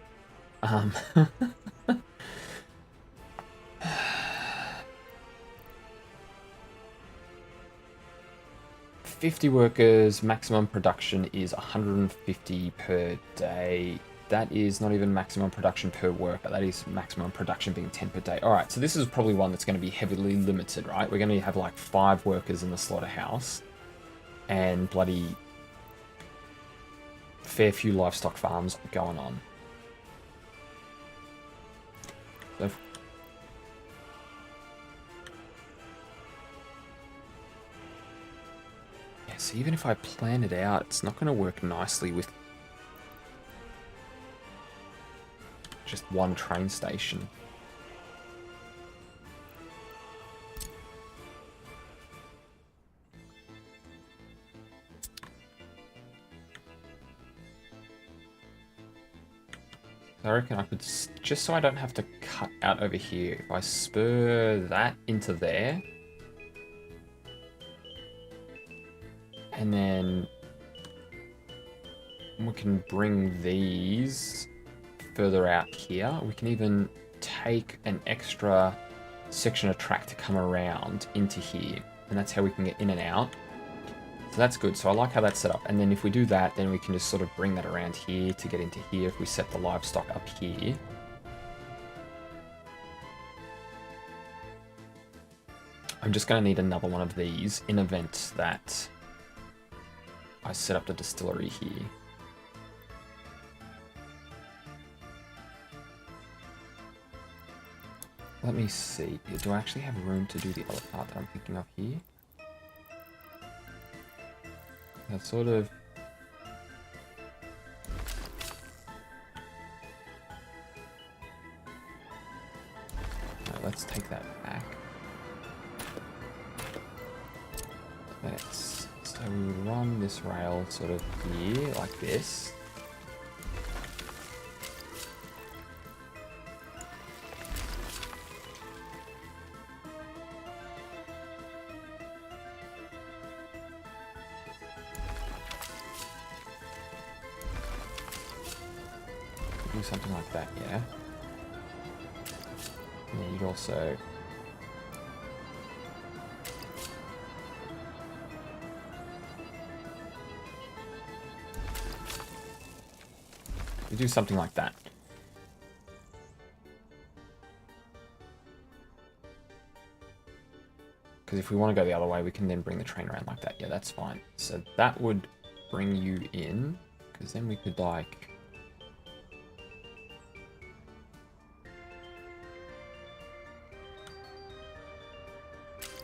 50 workers, maximum production is 150 per day. That is not even maximum production per worker. That is maximum production being 10 per day. All right, so this is probably one that's going to be heavily limited, right? We're going to have like 5 workers in the slaughterhouse and bloody fair few livestock farms going on. So so even if I plan it out, it's not going to work nicely with just one train station. I reckon I could, just so I don't have to cut out over here, if I spur that into there, and then we can bring these further out here. We can even take an extra section of track to come around into here, and that's how we can get in and out. So that's good. So I like how that's set up. And then if we do that, then we can just sort of bring that around here to get into here. If we set the livestock up here. I'm just going to need another one of these in event that I set up the distillery here. Let me see. Do I actually have room to do the other part that I'm thinking of here? That's sort of... No, let's take that back. So we run this rail sort of here, like this. Do something like that, yeah. And then you'd also... You do something like that. Because if we want to go the other way, we can then bring the train around like that. Yeah, that's fine. So that would bring you in, because then we could like...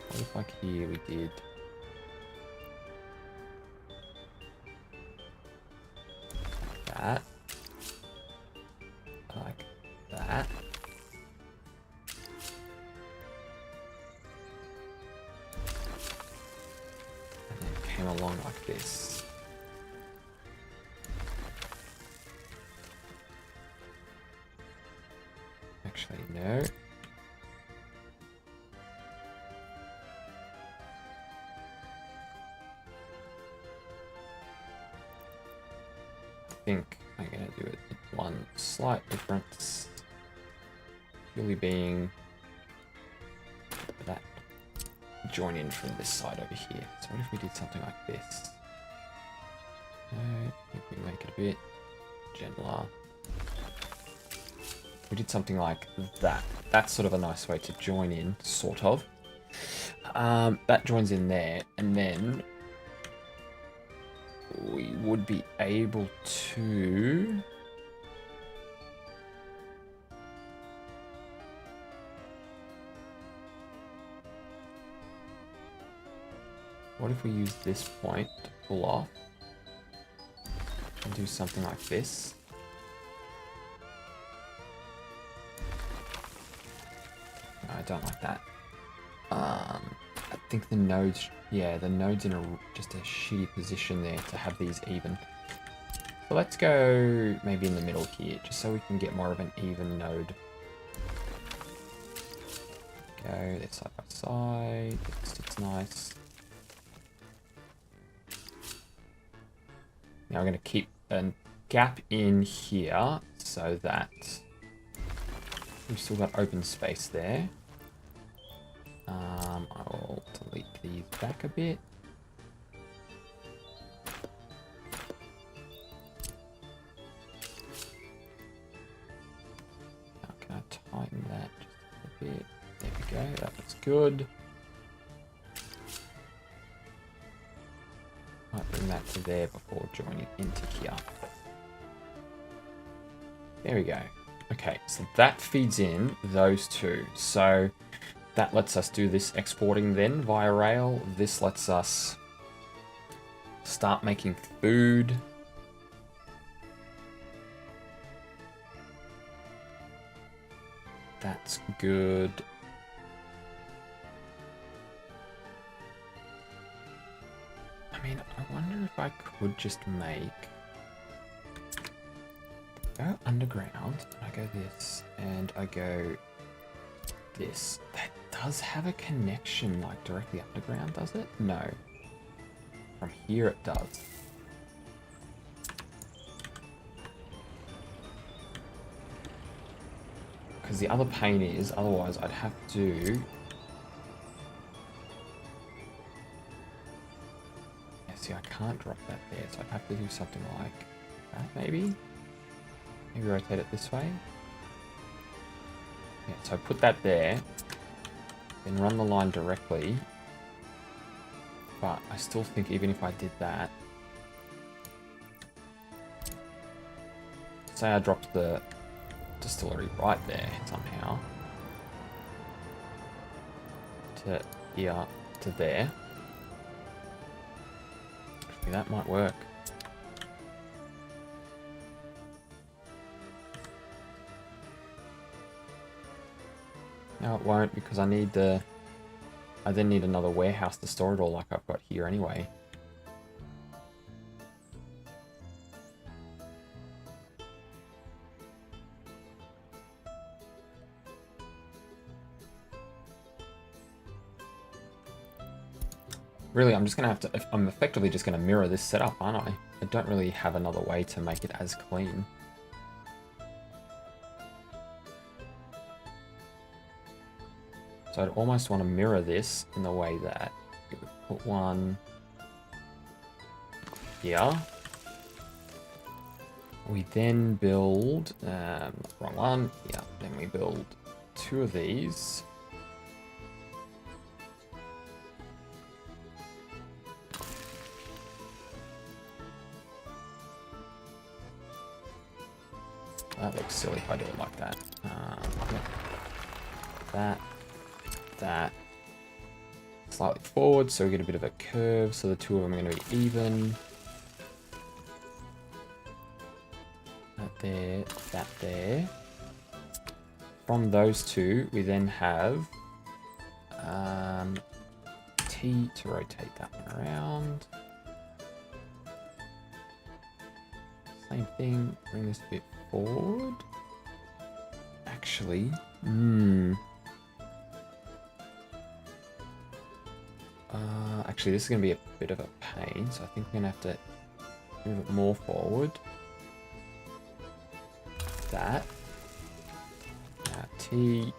What if like here we did... that. Like that. And then came along like this. Actually, no. I think I'm going to do it with one slight difference. purely being that join in from this side over here. So what if we did something like this? If we make it a bit gentler. We did something like that. That's sort of a nice way to join in, sort of. That joins in there, and then we would be able to... What if we use this point to pull off and do something like this? No, I don't like that. I think the nodes, yeah, the node's in just a shitty position there to have these even. So let's go maybe in the middle here, just so we can get more of an even node. Go, they're side by side, it's nice. Now we're going to keep a gap in here so that we've still got open space there. I'll delete these back a bit. Now can I tighten that just a bit? There we go, that looks good. Might bring that to there before joining into here. There we go. Okay, so that feeds in those two. So that lets us do this exporting then via rail. This lets us start making food. That's good. I mean, I wonder if I could just make... Go underground, and I go this, and I go this. That does have a connection, like, directly underground, does it? No. From here it does. Because the other pain is, otherwise I'd have to... See, I can't drop that there, so I'd have to do something like that, maybe? Maybe rotate it this way? Yeah, so I put that there, then run the line directly, but I still think even if I did that, say I dropped the distillery right there somehow, to here, to there, that might work. No, it won't, because I then need another warehouse to store it all like I've got here anyway. Really, I'm effectively just going to mirror this setup, aren't I? I don't really have another way to make it as clean. So I'd almost want to mirror this in the way that it would put one here. We then build, wrong one, yeah, then we build two of these. That looks silly if I do it like that. Yeah. That. Slightly forward, so we get a bit of a curve, so the two of them are going to be even. That there, that there. From those two, we then have T to rotate that one around. Same thing, bring this a bit forward. Actually, actually this is going to be a bit of a pain, so I think we're going to have to move it more forward. That. T T.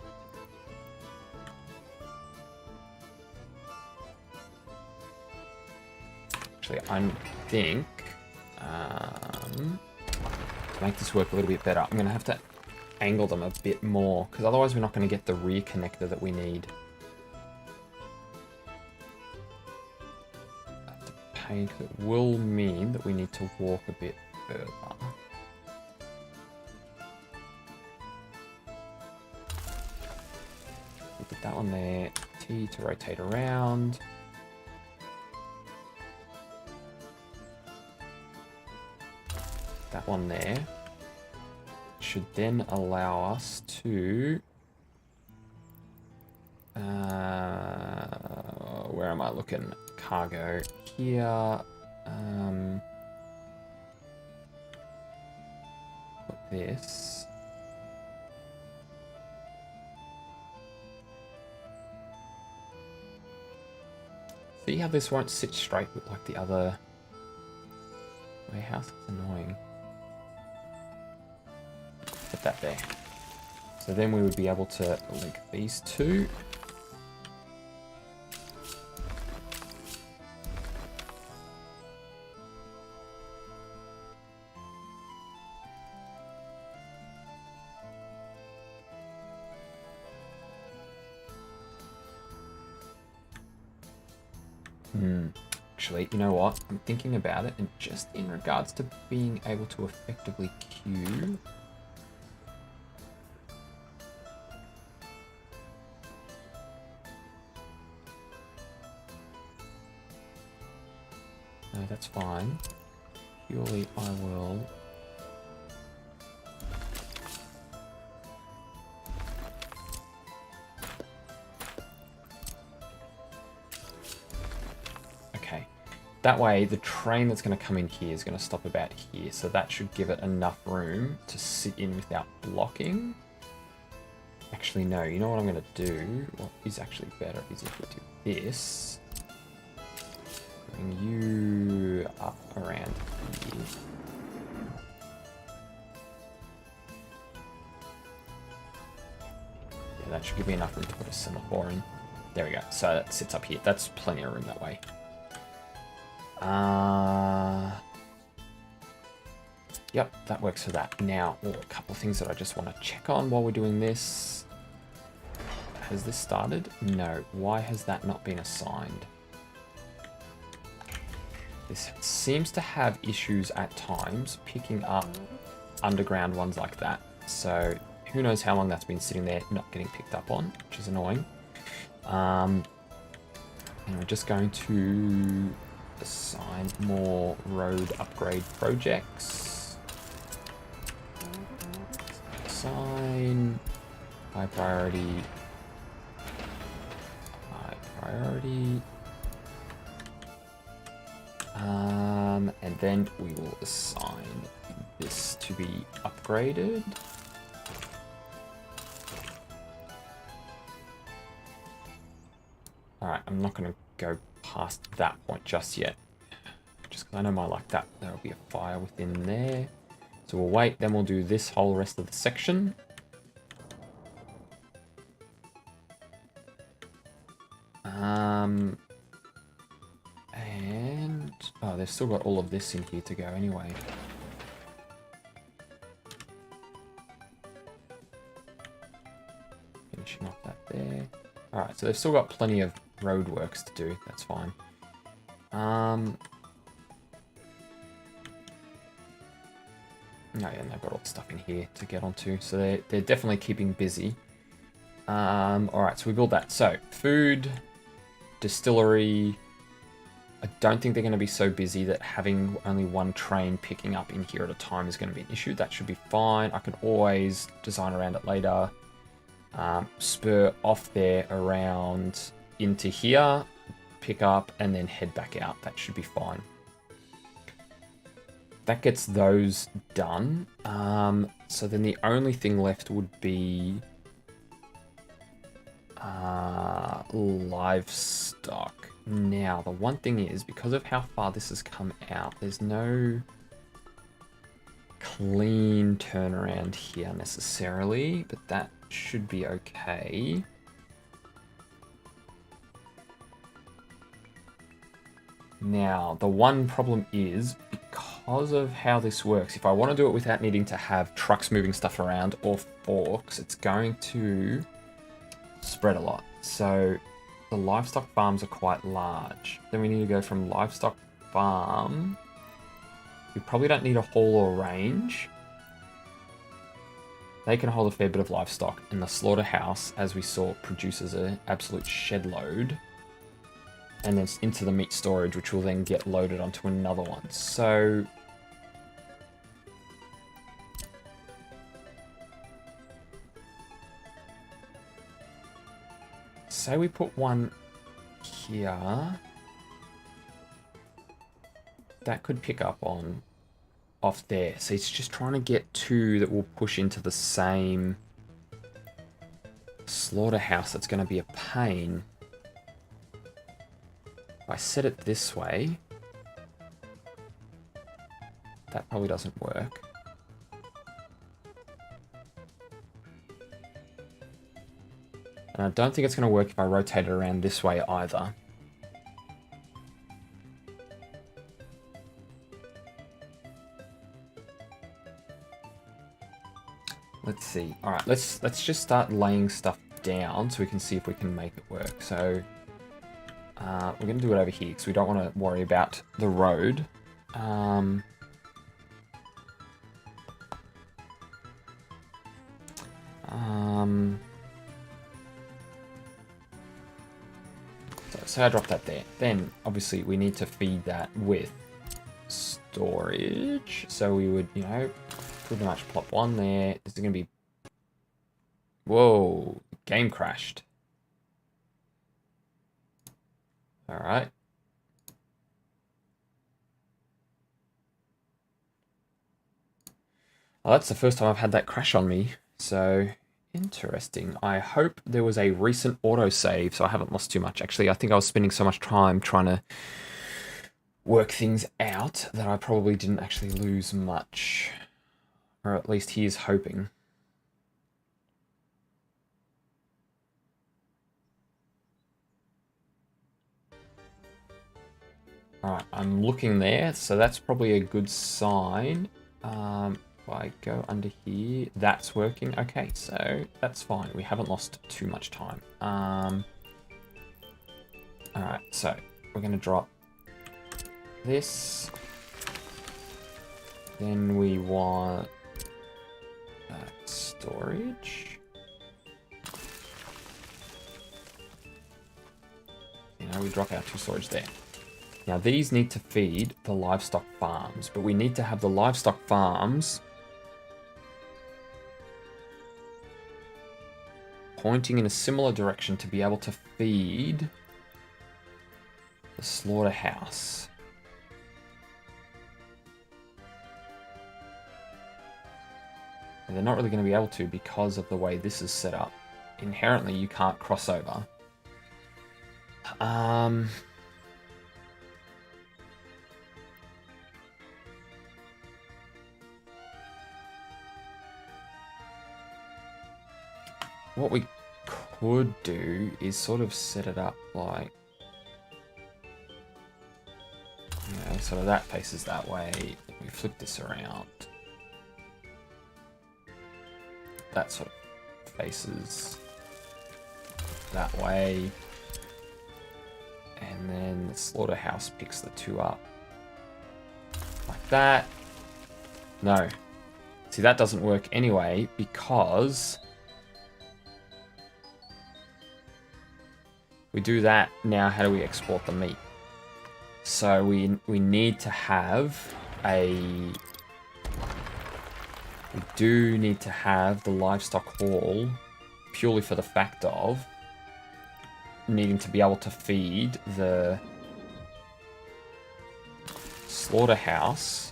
Actually, I think to make this work a little bit better, I'm going to have to angle them a bit more, because otherwise we're not going to get the rear connector that we need. That's a pain, because it will mean that we need to walk a bit further. We'll put that one there. T to rotate around. That one there should then allow us to where am I looking? Cargo here. Put this. See how this won't sit straight with like the other warehouse? It's annoying. Put that there. So then we would be able to link these two. Actually, you know what? I'm thinking about it, and just in regards to being able to effectively queue. No, that's fine. Purely, I will. Okay. That way, the train that's going to come in here is going to stop about here. So that should give it enough room to sit in without blocking. Actually, no. You know what I'm going to do? What is actually better is if we do this. Bring you up around here. Yeah, that should give me enough room to put a semaphore in. There we go. So that sits up here. That's plenty of room that way. Yep, that works for that. Now, a couple of things that I just want to check on while we're doing this. Has this started? No. Why has that not been assigned? This seems to have issues at times picking up underground ones like that. So who knows how long that's been sitting there not getting picked up on, which is annoying. And we're just going to assign more road upgrade projects. Assign high priority. High priority. And then we will assign this to be upgraded. Alright, I'm not going to go past that point just yet. Just because I know my like that, there'll be a fire within there. So we'll wait, then we'll do this whole rest of the section. And oh, they've still got all of this in here to go anyway. Finishing off that there. Alright, so they've still got plenty of road works to do. That's fine. Oh yeah, and they've got all the stuff in here to get onto. So they're definitely keeping busy. Alright, so we build that. So, food, distillery. I don't think they're going to be so busy that having only one train picking up in here at a time is going to be an issue. That should be fine. I can always design around it later. Spur off there around into here, pick up, and then head back out. That should be fine. That gets those done. So then the only thing left would be livestock. Now, the one thing is, because of how far this has come out, there's no clean turnaround here necessarily, but that should be okay. Now, the one problem is, because of how this works, if I want to do it without needing to have trucks moving stuff around or forks, it's going to spread a lot. So the livestock farms are quite large. Then we need to go from livestock farm. We probably don't need a haul or range. They can hold a fair bit of livestock, and the slaughterhouse, as we saw, produces an absolute shed load. And then into the meat storage, which will then get loaded onto another one. So say we put one here. That could pick up on off there. So it's just trying to get two that will push into the same slaughterhouse. That's going to be a pain. If I set it this way, that probably doesn't work. And I don't think it's going to work if I rotate it around this way either. Let's see. All right, let's just start laying stuff down so we can see if we can make it work. So we're going to do it over here because we don't want to worry about the road. So I drop that there. Then obviously we need to feed that with storage. So we would, you know, pretty much plop one there. This is going to be... Whoa, game crashed. All right. Well, that's the first time I've had that crash on me. So interesting. I hope there was a recent autosave, so I haven't lost too much. Actually, I think I was spending so much time trying to work things out that I probably didn't actually lose much. Or at least he is hoping. Alright, I'm looking there, so that's probably a good sign. If I go under here, that's working. Okay, so that's fine. We haven't lost too much time. Alright, so we're going to drop this. Then we want storage. You know, we drop our two storage there. Now these need to feed the livestock farms, but we need to have the livestock farms pointing in a similar direction to be able to feed the slaughterhouse. And they're not really going to be able to because of the way this is set up. Inherently, you can't cross over. What we could do is sort of set it up like, you know, sort of that faces that way. We flip this around. That sort of faces that way. And then the slaughterhouse picks the two up. Like that. No. See, that doesn't work anyway because we do that. Now how do we export the meat? So we need to have a... We do need to have the livestock haul purely for the fact of needing to be able to feed the slaughterhouse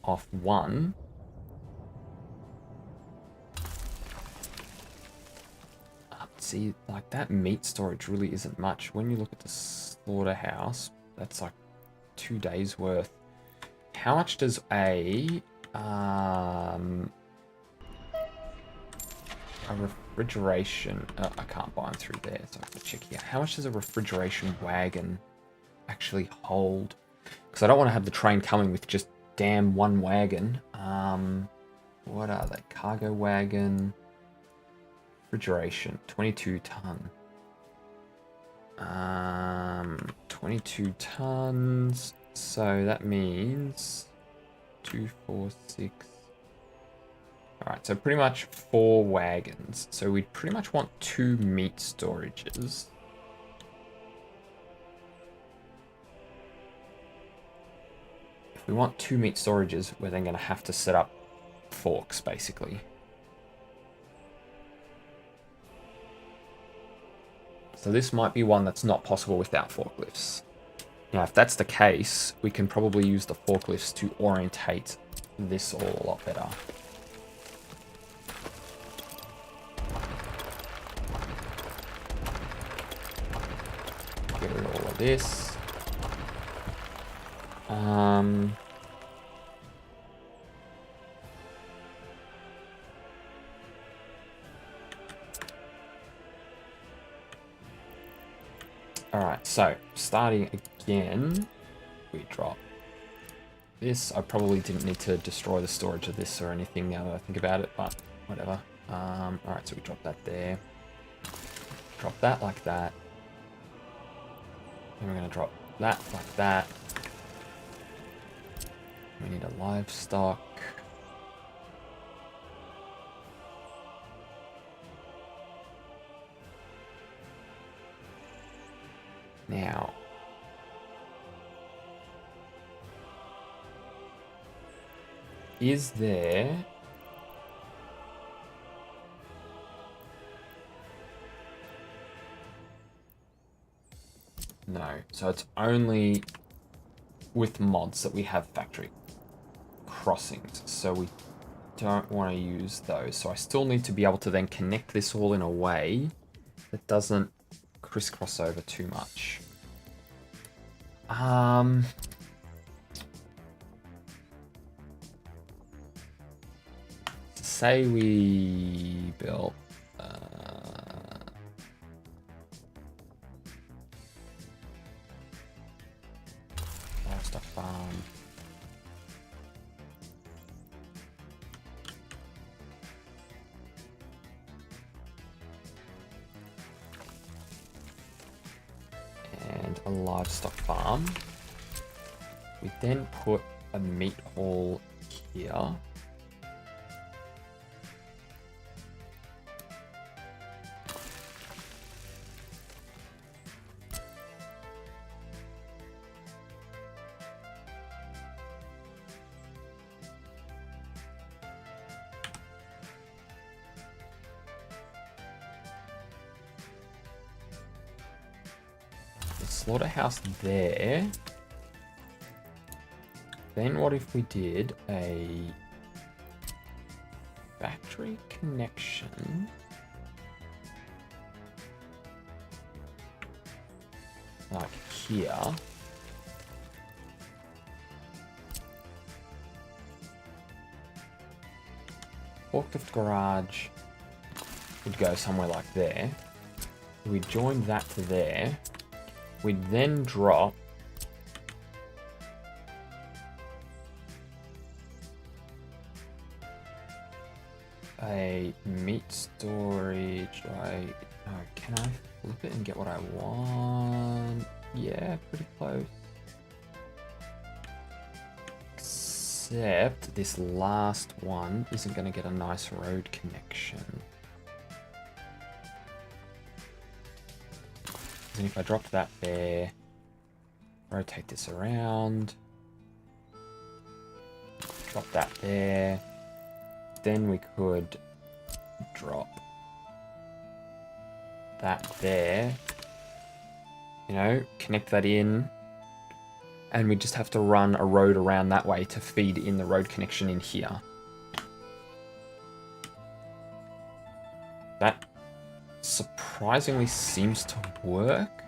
off one. See, like that meat storage really isn't much. When you look at the slaughterhouse, that's like 2 days worth. How much does a a refrigeration... I can't buy them through there, so I have to check here. How much does a refrigeration wagon actually hold? Because I don't want to have the train coming with just damn one wagon. What are they? Cargo wagon. Refrigeration. 22 ton. 22 tons. So that means 2, 4, 6. Alright, so pretty much 4 wagons. So we'd pretty much want 2 meat storages. If we want 2 meat storages, we're then going to have to set up forks, basically. So this might be one that's not possible without forklifts. Now, if that's the case, we can probably use the forklifts to orientate this all a lot better. Get rid of all of this. Alright, so starting again, we drop this. I probably didn't need to destroy the storage of this or anything now that I think about it, but whatever. Alright, so we drop that there. Drop that like that. And we're going to drop that like that. We need a livestock. Now, is there no, so it's only with mods that we have factory crossings, so we don't want to use those. So I still need to be able to then connect this all in a way that doesn't crisscross over too much. Say we built livestock farm. And a livestock farm. We then put a meat hall here. Slaughterhouse there. Then what if we did a factory connection like here? Forklift garage would go somewhere like there. We join that to there. We'd then drop a meat storage. Can I flip it and get what I want? Yeah, pretty close. Except this last one isn't going to get a nice road connection. And if I drop that there, rotate this around, drop that there, then we could drop that there, you know, connect that in, and we just have to run a road around that way to feed in the road connection in here. That surprisingly seems to work,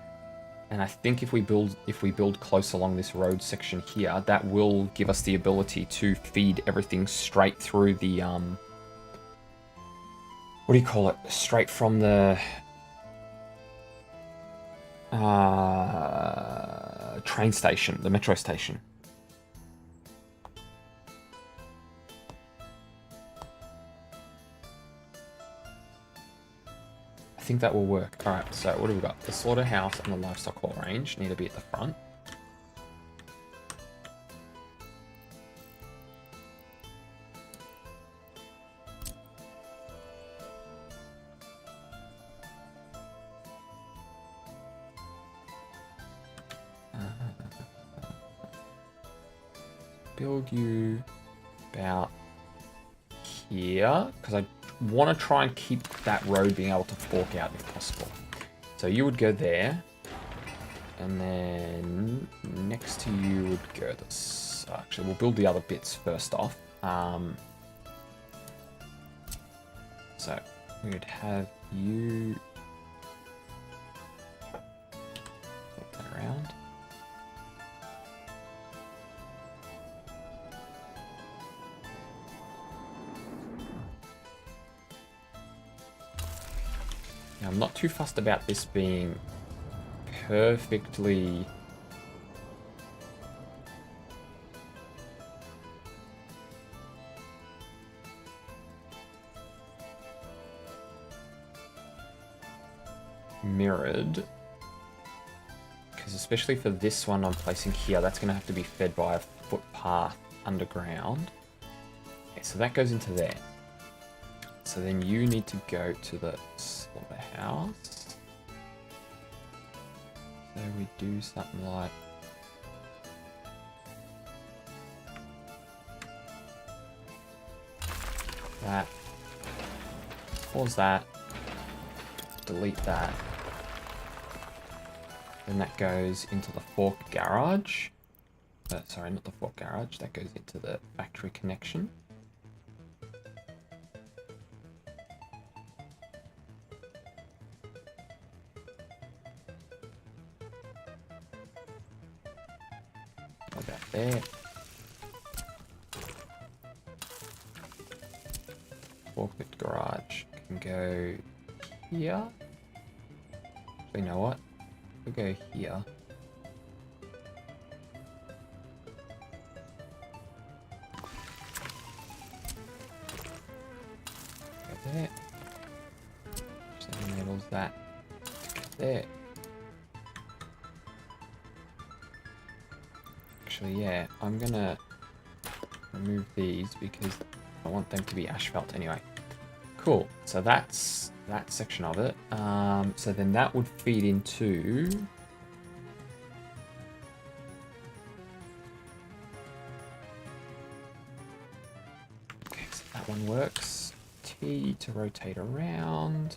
and I think if we build close along this road section here, that will give us the ability to feed everything straight through the what do you call it? Straight from the train station, the metro station. I think that will work. All right, so what do we got? The slaughterhouse and the livestock haul range need to be at the front. Build you about here, because I want to try and keep that road being able to fork out if possible. So you would go there, and then next to you would go this. Actually, we'll build the other bits first off. So we would have you flip that around. Now, I'm not too fussed about this being perfectly mirrored, because especially for this one I'm placing here, that's going to have to be fed by a footpath underground. Okay, so that goes into there. So then you need to go to the slaughterhouse. So we do something like that. Pause that. Delete that. Then that goes into the fork garage. Sorry, not the fork garage. That goes into the factory connection. About there. Forklift garage can go here. You know what? We'll go here. Go there. Just enables that to go there. Actually, yeah, I'm gonna remove these because I want them to be asphalt anyway. Cool. So that's that section of it. So then that would feed into okay, so that one works. T to rotate around.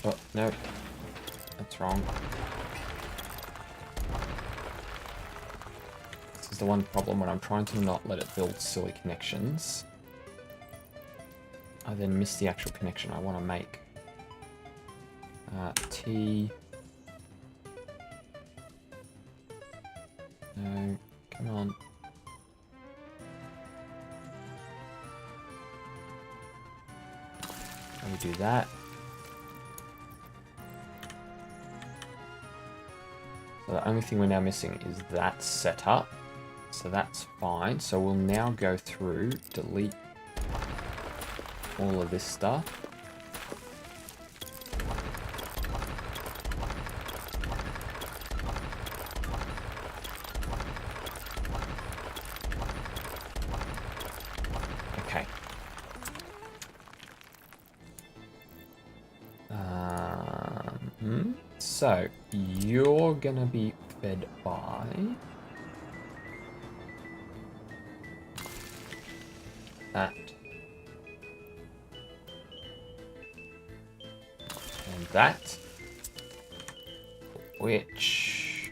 Oh, no. That's wrong. This is the one problem when I'm trying to not let it build silly connections. I then miss the actual connection I want to make. T. No, come on. Let me do that. So the only thing we're now missing is that setup. So that's fine. So we'll now go through, delete all of this stuff. Okay. So you're gonna be fed by that and that, which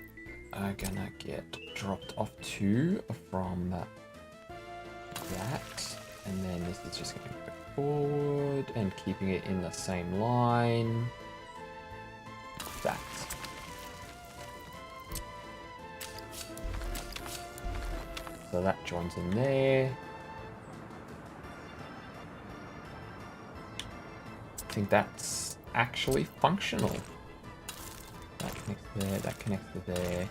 are gonna get dropped off to from that, and then this is just gonna go forward and keeping it in the same line. That. So that joins in there. I think that's actually functional. That connects to there, that connects to there.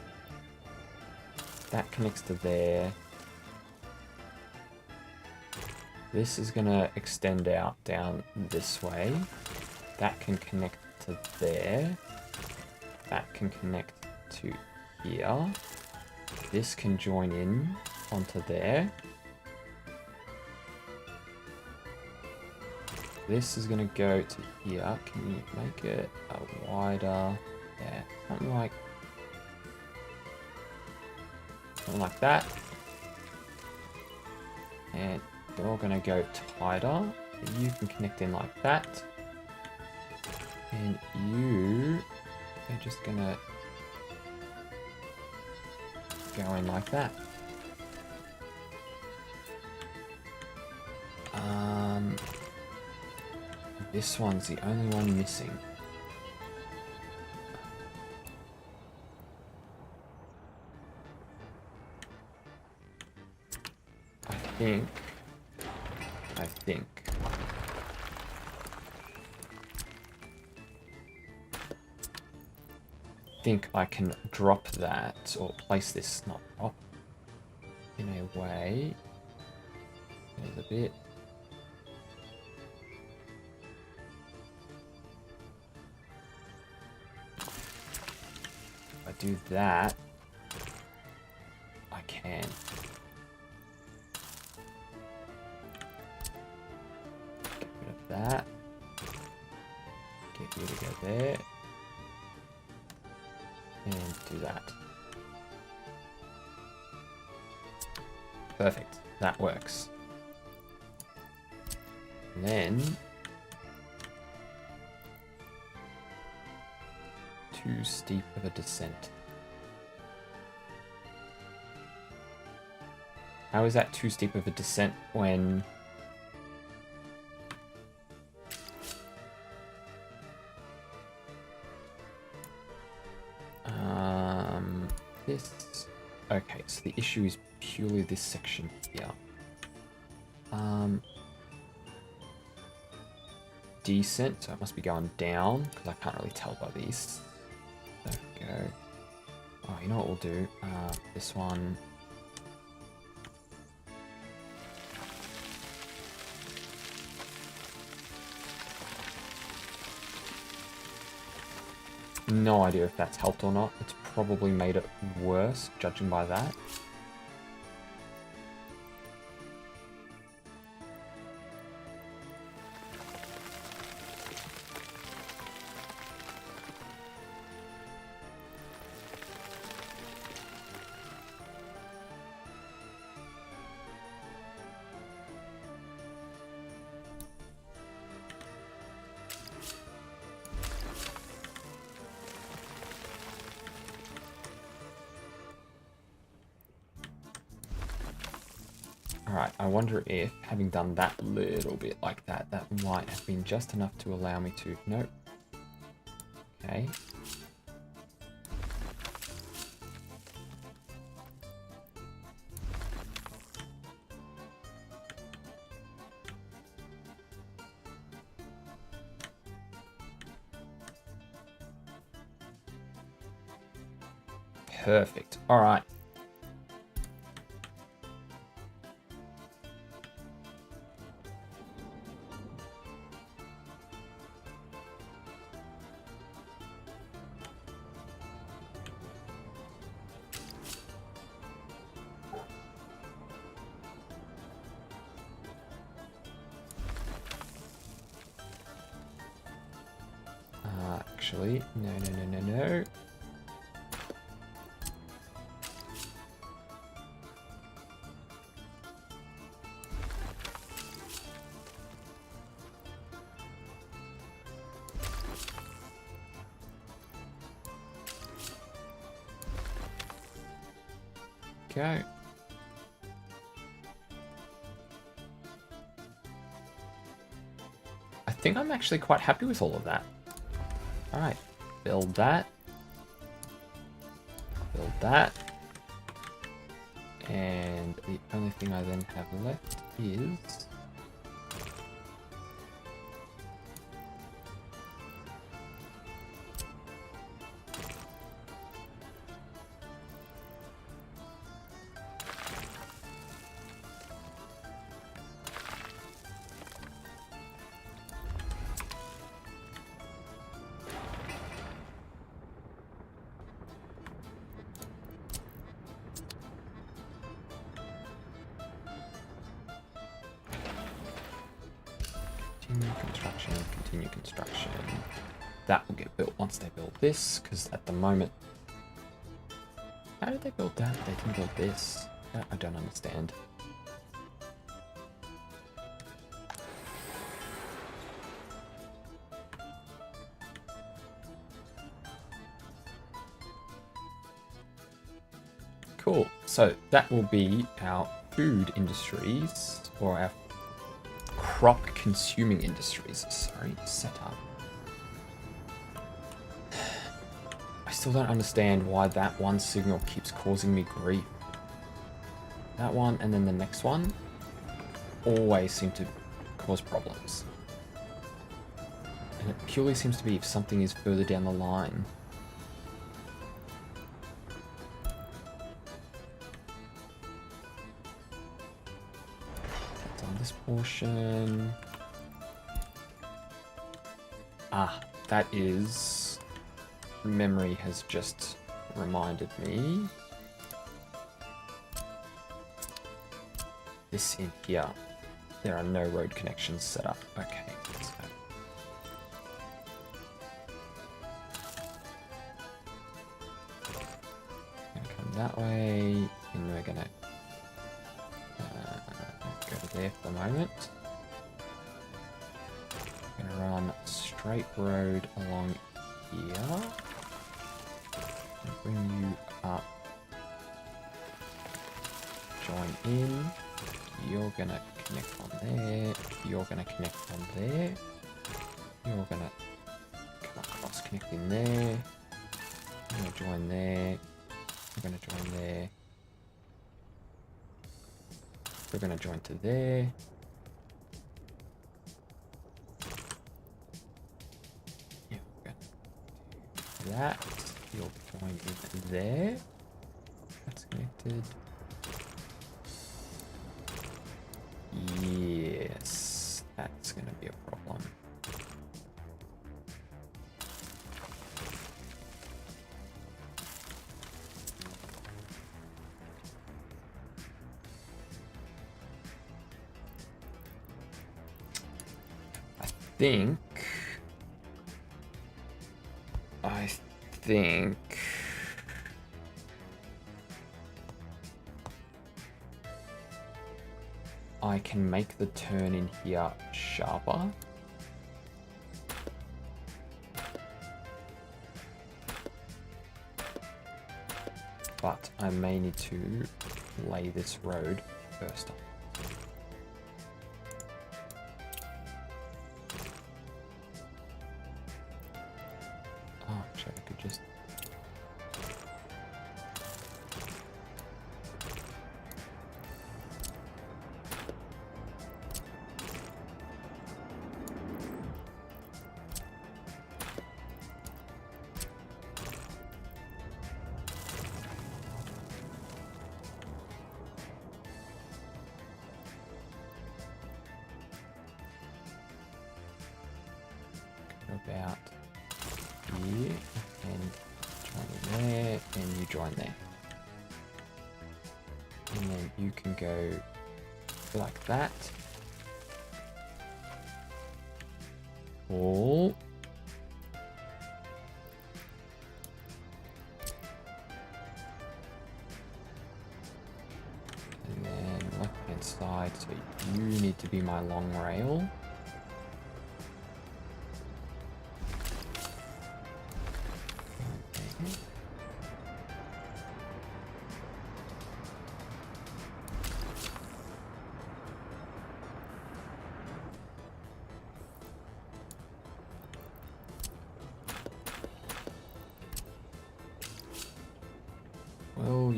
That connects to there. This is gonna extend out down this way. That can connect to there. That can connect to here. This can join in onto there. This is gonna go to here. Can you make it a wider? Yeah, something like that. And they're all gonna go tighter. You can connect in like that. And they're just gonna go in like that. This one's the only one missing. I think I can drop that, or place this, not drop, in a way. There's a bit. If I do that, I can. Get rid of that. Get you to go there. And do that. Perfect. That works. And then too steep of a descent. How is that too steep of a descent when this? Okay, so the issue is purely this section here. Decent, so it must be going down because I can't really tell by these. There we go. Oh, you know what we'll do? This one. No idea if that's helped or not. It's probably made it worse, judging by that. Alright, I wonder if, having done that little bit like that, that might have been just enough to allow me to... Nope. Okay. Perfect. Alright. Actually, no. Go. I think I'm actually quite happy with all of that. Alright, build that. Build that. And the only thing I then have left is... continue construction. That will get built once they build this, because at the moment... How did they build that? They didn't build this. I don't understand. Cool. So that will be our food industries, or our crop consuming industries, sorry, setup. I still don't understand why that one signal keeps causing me grief. That one and then the next one always seem to cause problems. And it purely seems to be if something is further down the line. This portion. Ah, that is... Memory has just reminded me. This in here. There are no road connections set up. Okay, so... Gonna come that way, and we're gonna go to there for the moment. I'm gonna run straight road along here. And bring you up. Join in. You're gonna connect on there. You're gonna connect on there. You're gonna come across, connect in there. You're gonna join there. You're gonna join there. We're going to join to there. Yeah, we're going to do that. You'll join in there. That's connected. Yes, that's going to be a problem. I think I can make the turn in here sharper. But I may need to lay this road first. I could just... Go about here and join there, and you join there. And then you can go like that. All. And then left hand side, so you need to be my long rail.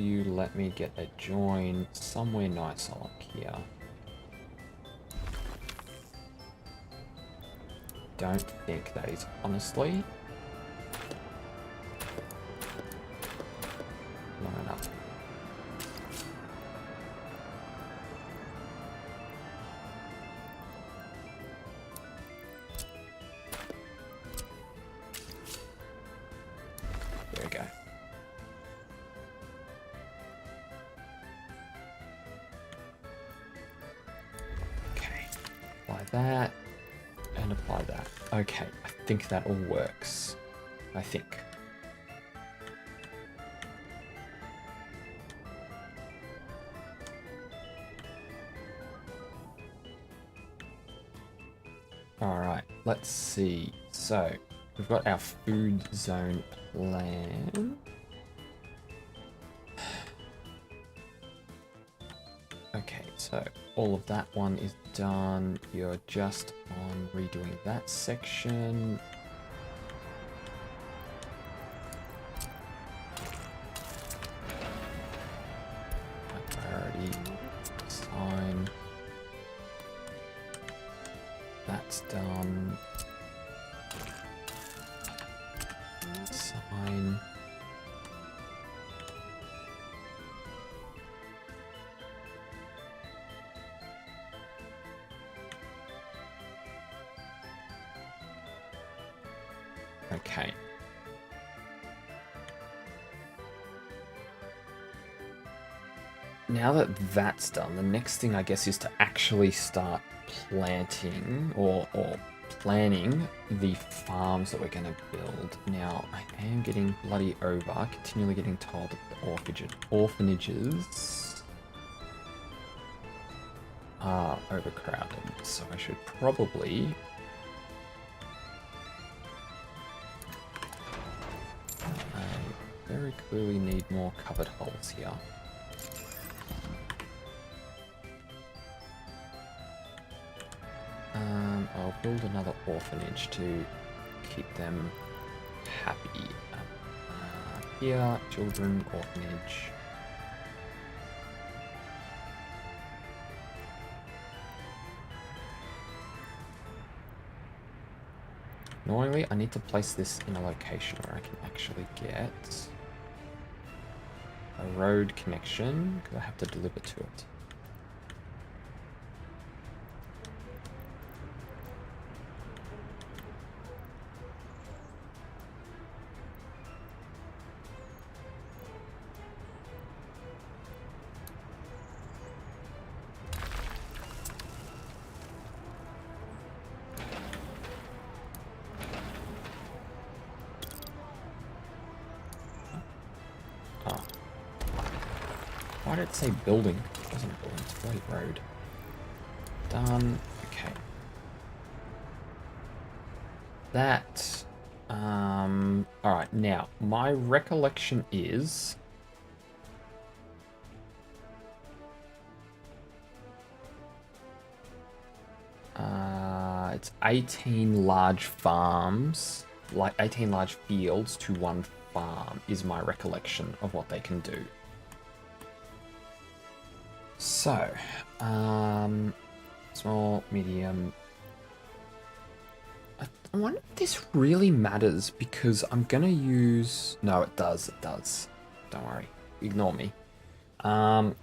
you let me get a join somewhere nice like here? Don't think that is honestly not enough. There we go. Okay, apply that and apply that. Okay, I think that all works. I think. Alright, let's see. So, we've got our food zone plan. Okay, so all of that one is done. You're just on redoing that section. Priority sign. That's done. Sign. Okay. Now that that's done, the next thing I guess is to actually start planting or planning the farms that we're going to build. Now, I am getting bloody over, continually getting told that the orphanages are overcrowded, so I should probably... I very clearly need more covered holes here. I'll build another orphanage to keep them happy. Here, children, orphanage. Annoyingly, I need to place this in a location where I can actually get a road connection, because I have to deliver to it. Why did it say building? It wasn't building, it's bloody road. Done. Okay. That. Alright, now, my recollection is... it's 18 large farms, like 18 large fields to one farm is my recollection of what they can do. So, small, medium. I wonder if this really matters because I'm gonna use... No, it does, it does. Don't worry, ignore me. The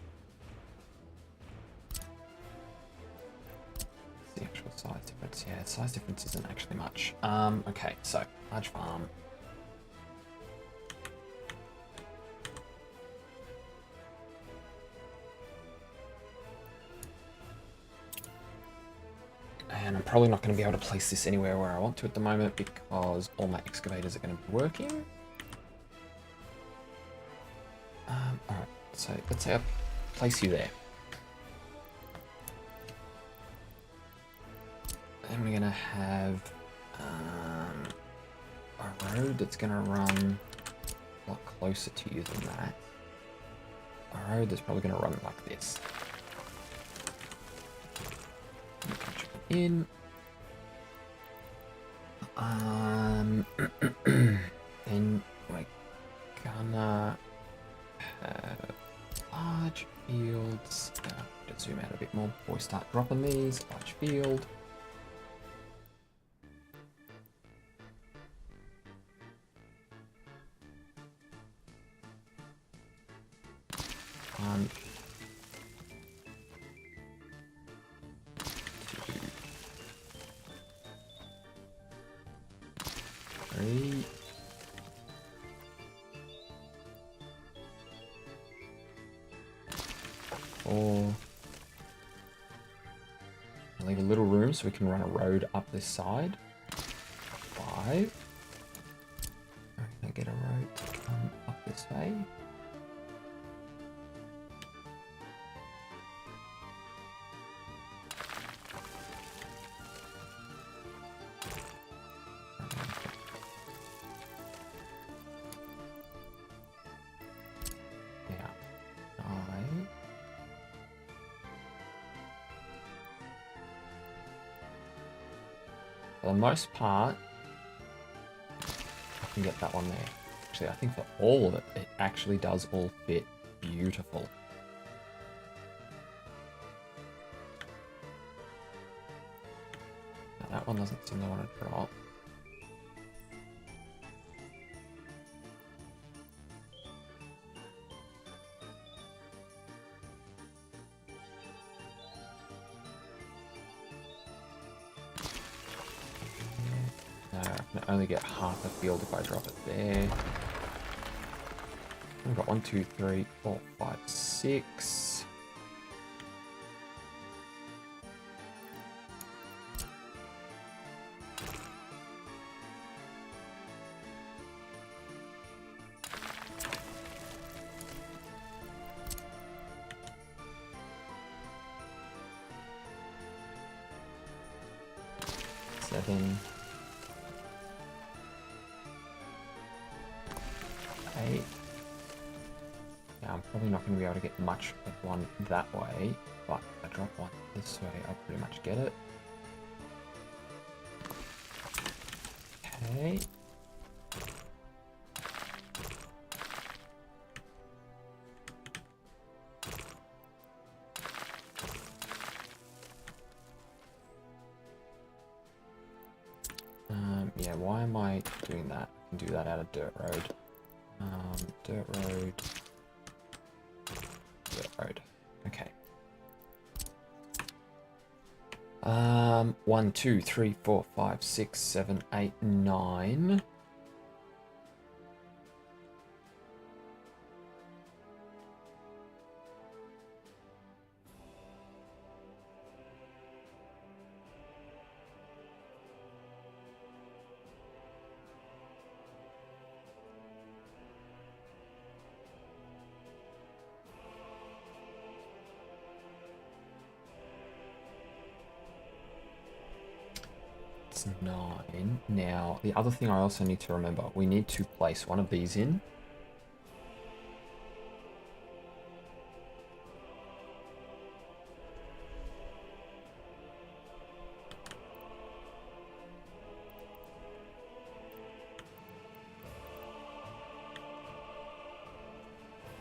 actual size difference, yeah, size difference isn't actually much. Okay, so, large farm. And I'm probably not going to be able to place this anywhere where I want to at the moment because all my excavators are going to be working. Alright, so let's say I place you there. And we're going to have a road that's going to run a lot closer to you than that. A road that's probably going to run like this. In then we're gonna have large fields. Let's zoom out a bit more before we start dropping these. Large field. One, two, three. Four. Leave a little room so we can run a road up this side. 5. I'm gonna get a road to come up this way. For the most part, I can get that one there. Actually, I think for all of it, it actually does all fit beautiful. Now, that one doesn't seem to want to drop. I can only get half a field if I drop it there. We've got 1, 2, 3, 4, 5, 6. Seven. 8. Now I'm probably not going to be able to get much of one that way, but if I drop one this way, I'll pretty much get it. Okay. Yeah, why am I doing that? I can do that out of dirt road. Dirt road. Dirt road. Okay. 1, 2, 3, 4, 5, 6, 7, 8, 9. It's 9. Now, the other thing I also need to remember, we need to place one of these in.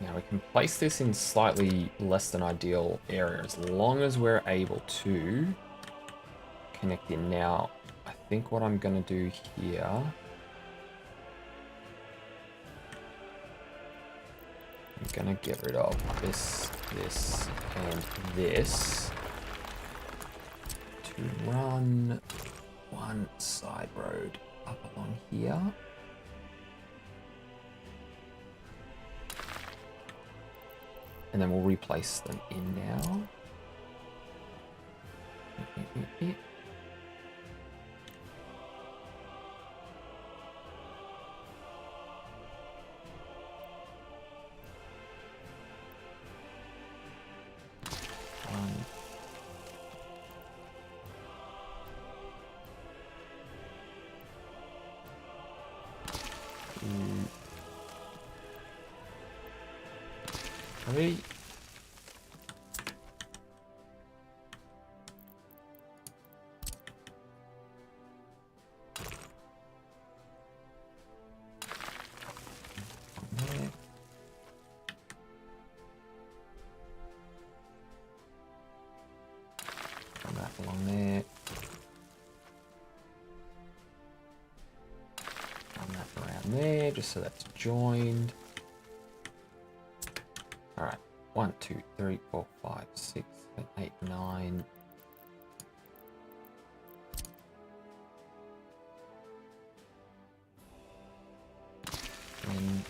Now we can place this in slightly less than ideal area as long as we're able to connect in. Now, I think what I'm going to do here, I'm going to get rid of this, this, and this to run one side road up along here. And then we'll replace them in now. Three. that along there. Run that around there, just so that's joined. Alright, 1, 2, 3, 4, 5, 6, 7, 8, 9. And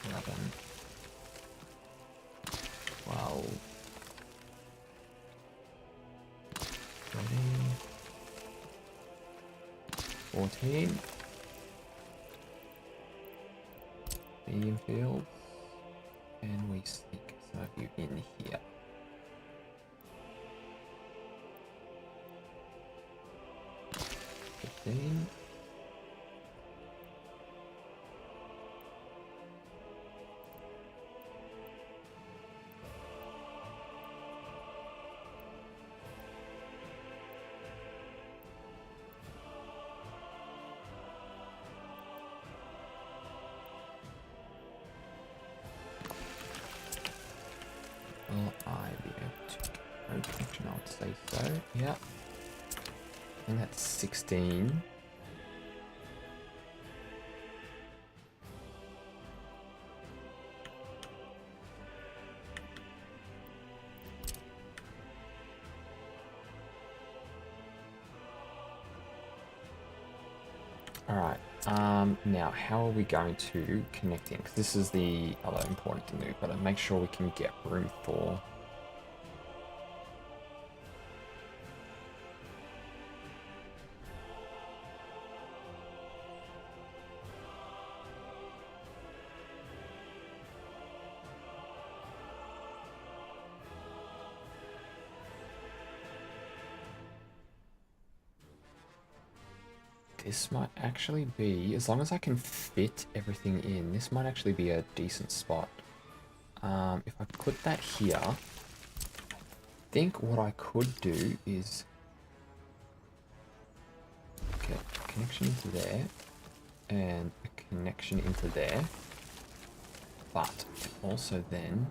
11, 12, 13, 14. Medium fields. And we stick some of you in here. Fifteen. Will I be able to get road connection? I would say so. Yeah. And that's 16. Alright, now how are we going to connect in? Because this is the other important thing that we've got to make sure we can get room for. This might actually be, as long as I can fit everything in, this might actually be a decent spot. If I put that here, I think what I could do is get a connection into there and a connection into there, but also then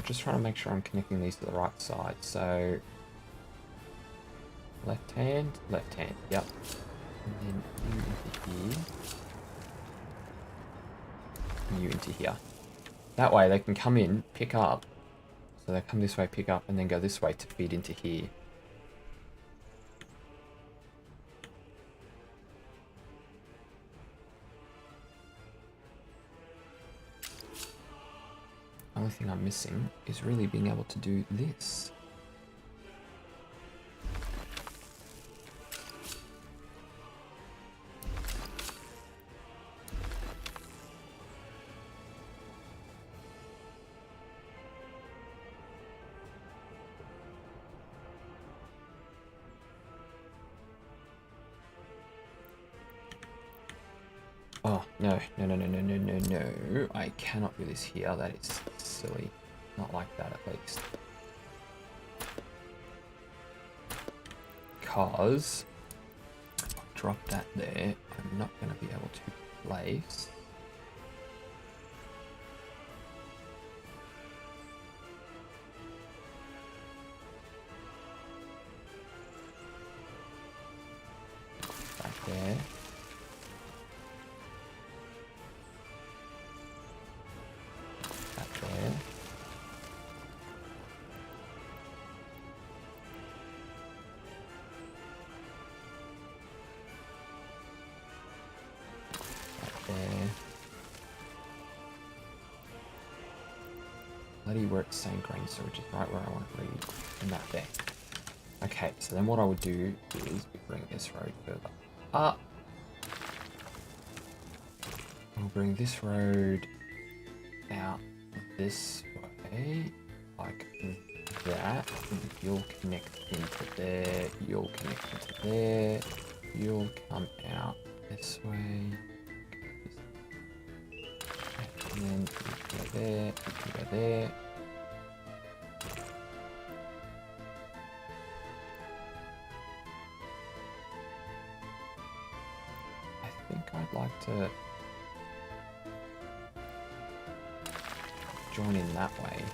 just trying to make sure I'm connecting these to the right side. So left hand, yep. And then you into here. And you into here. That way they can come in, pick up. So they come this way, pick up, and then go this way to feed into here. Only thing I'm missing is really being able to do this. Oh, no. I cannot do this here. That is silly. Not like that, at least. Because I'll drop that there. I'm not going to be able to place. Back there. Bloody where it's saying grain storage is right where I want to read. And that there. Okay, so then what I would do is we bring this road further up. We'll bring this road out this way, like that. You'll connect into there, you'll connect into there, you'll come out this way. And then you get there, you can go there. I think I'd like to join in that way.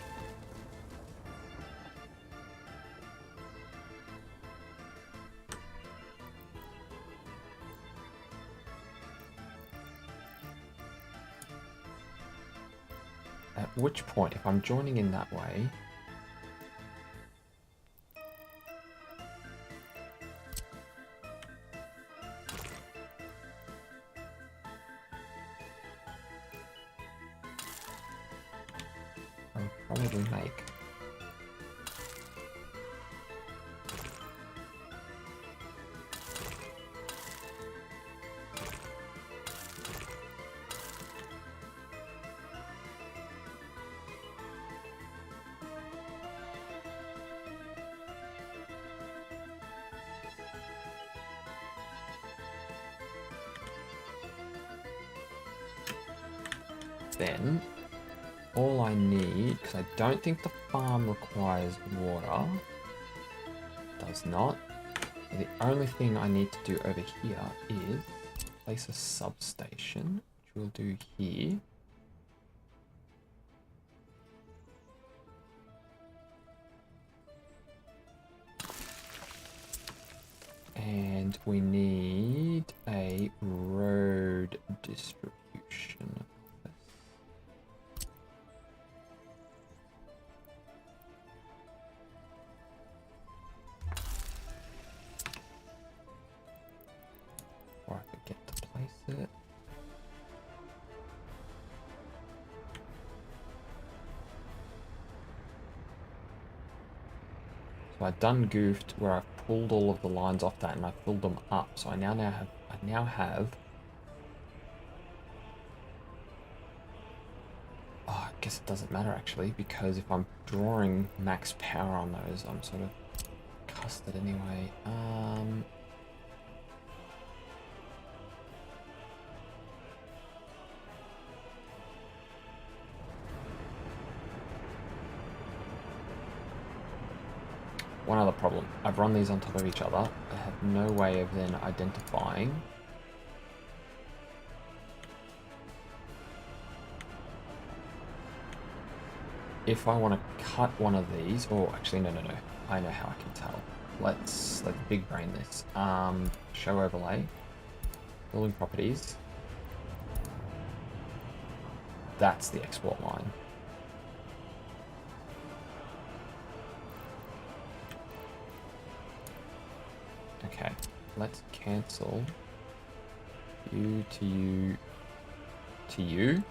At which point, if I'm joining in that way, I would probably make then all I need, because I don't think the farm requires water, does not. The only thing I need to do over here is place a substation, which we'll do here. And we need a road distribution. Or I could get to place it. So I done goofed where I pulled all of the lines off that and I filled them up. So I now have. Oh, I guess it doesn't matter actually, because if I'm drawing max power on those, I'm sort of custard anyway. One other problem. I've run these on top of each other. I have no way of then identifying if I want to cut one of these. Or actually, no. I know how I can tell. Let's big brain this. Show overlay. Building properties. That's the export line. Okay, let's cancel you to you to you.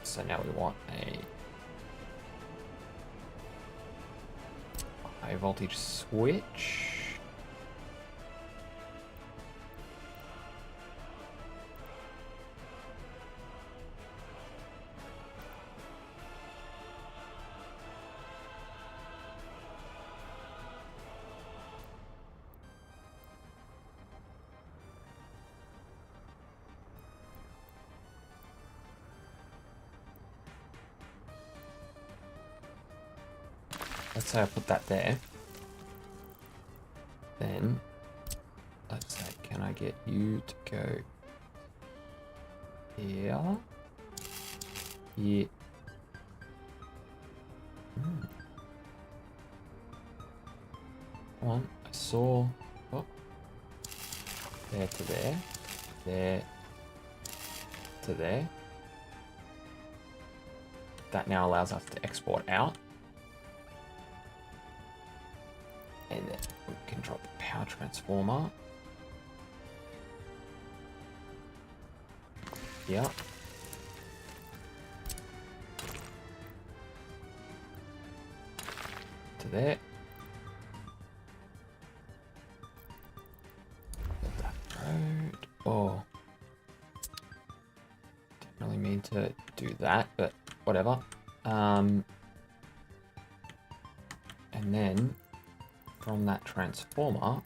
So now we want a high voltage switch. Let's say I put that there. Then, let's say, can I get you to go here? Here. Come on, I saw. Oh. There to there. There to there. That now allows us to export out. And then we can drop the power transformer. Yeah. To there. Build that road. Oh. Didn't really mean to do that, but whatever. And then from that transformer.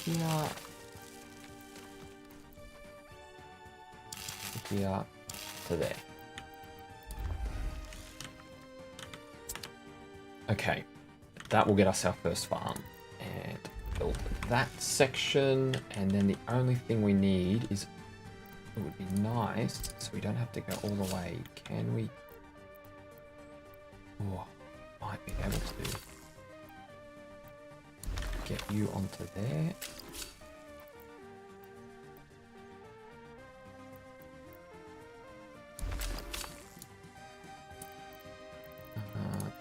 Here. Here to there. Okay, that will get us our first farm. And build that section, and then the only thing we need is, it would be nice, so we don't have to go all the way. Can we? Oh, might be able to get you onto there.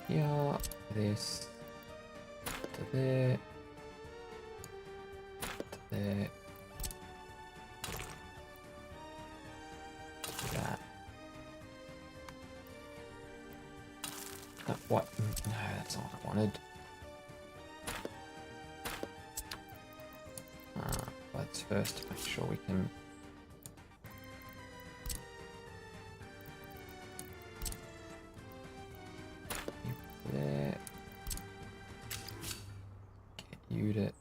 Here, this, to there, to there, to that. What? No, that's not what I wanted. Let's first make sure we can. There. Get you to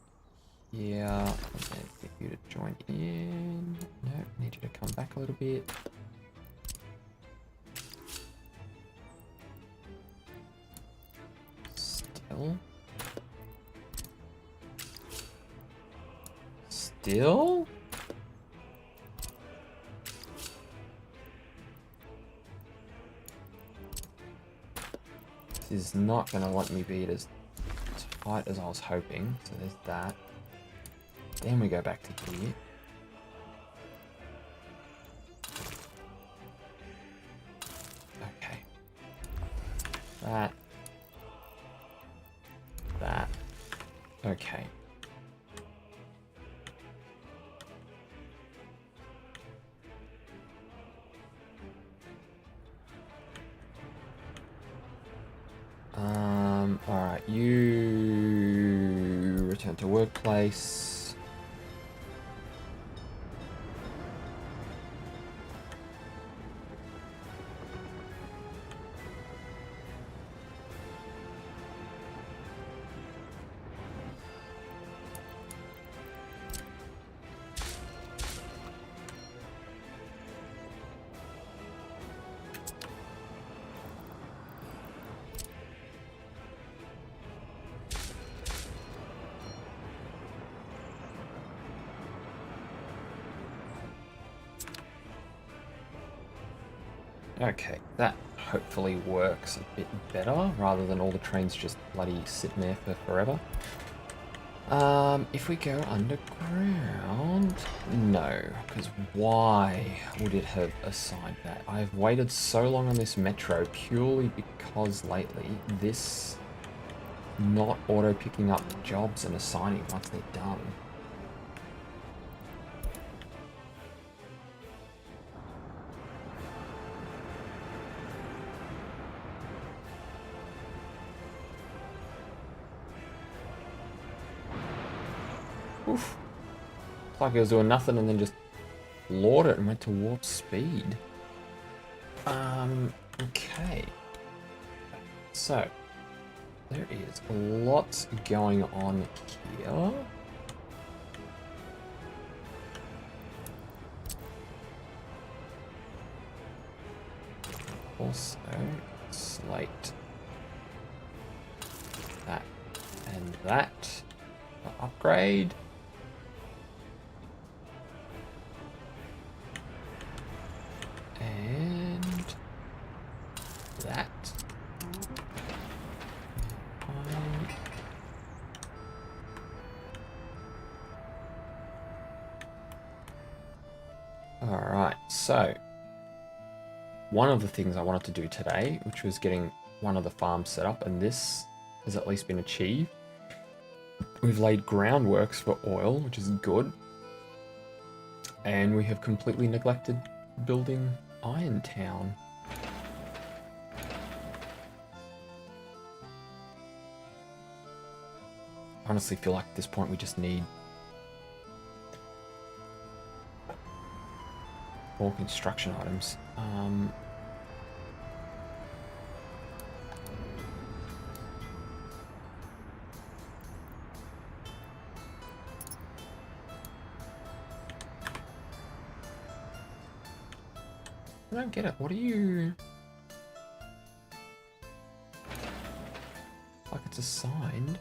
here, and then get you to join in. No, need you to come back a little bit. Still? Still? This is not going to let me beat as tight as I was hoping. So there's that. Then we go back to here. Okay. That. That. Okay. Alright, you return to workplace. Okay, that hopefully works a bit better, rather than all the trains just bloody sitting there for forever. If we go underground, no, because why would it have assigned that? I've waited so long on this metro purely because lately this not auto picking up jobs and assigning once they're done. Oof. It's like it was doing nothing and then just floored it and went to warp speed. Okay. So, there is lots going on here. Also, slate that and that for upgrade. And that. Alright, so one of the things I wanted to do today, which was getting one of the farms set up, and this has at least been achieved. We've laid groundworks for oil, which is good. And we have completely neglected building Iron Town. honestly feel like at this point we just need more construction items. I don't get it. What are you... Like it's assigned.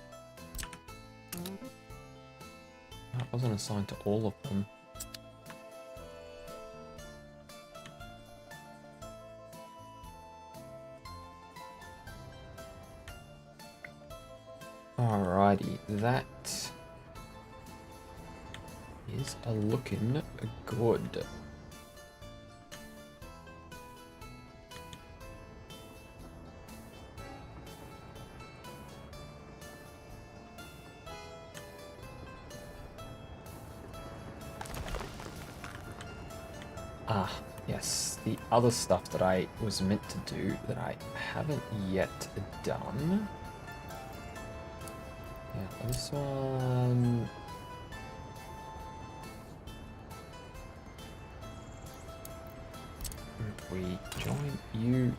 Oh, it wasn't assigned to all of them. Alrighty, that is a looking good. Ah, yes, the other stuff that I was meant to do that I haven't yet done. Yeah, this one... If we join you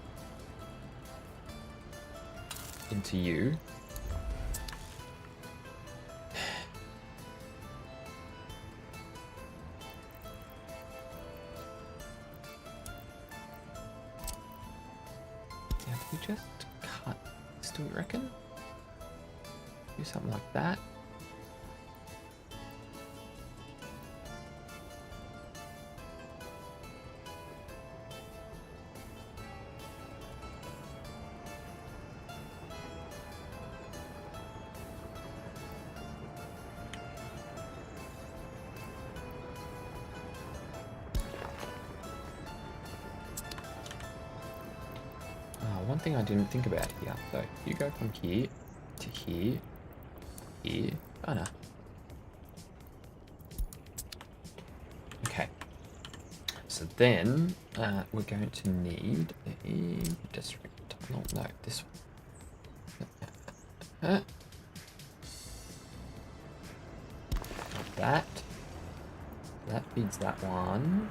into you. Yeah, we just cut this, do we reckon? Do something like that. One thing I didn't think about here, so you go from here to here, here, oh no. Okay, so then we're going to need a district, no, this one. That feeds that one,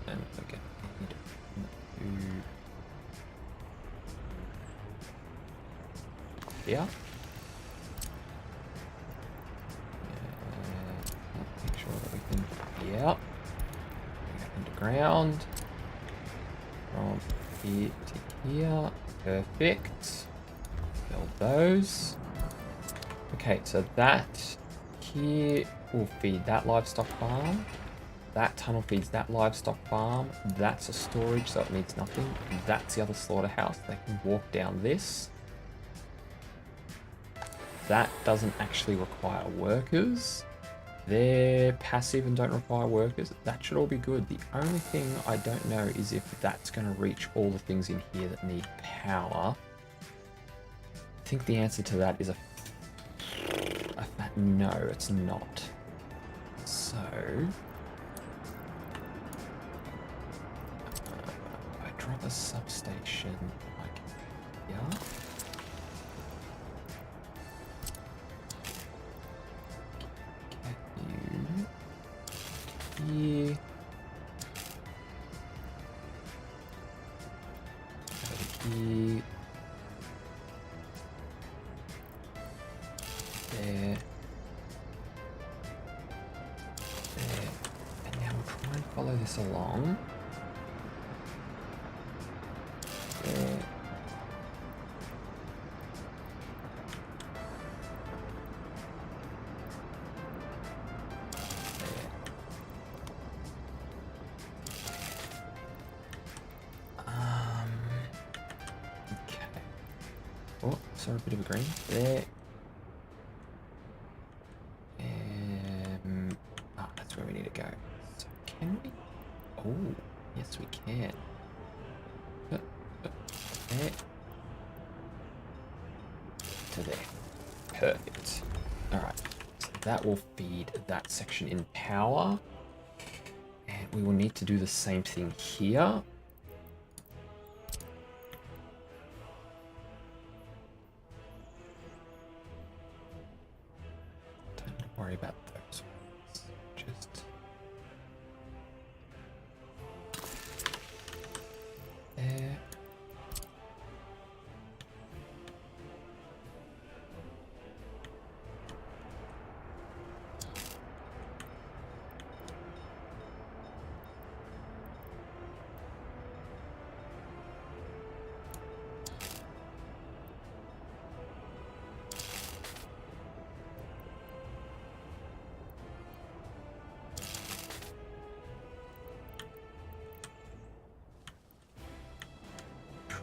and we're going to need to here. Make sure that we can, yeah, underground from here to here. Perfect. Build those. Okay, so that here will feed that livestock farm. That tunnel feeds that livestock farm. That's a storage, so it needs nothing. That's the other slaughterhouse. They can walk down this. That doesn't actually require workers. They're passive and don't require workers. That should all be good. The only thing I don't know is if that's going to reach all the things in here that need power. I think the answer to that is a fat no, it's not. So... I drop a substation like here. Here. Here. There. There. And now we'll try and follow this along. There. A bit of a green there. That's where we need to go. So can we? Oh, yes we can. There. To there. Perfect. Alright. So that will feed that section in power. And we will need to do the same thing here. worry about those ones. Just there.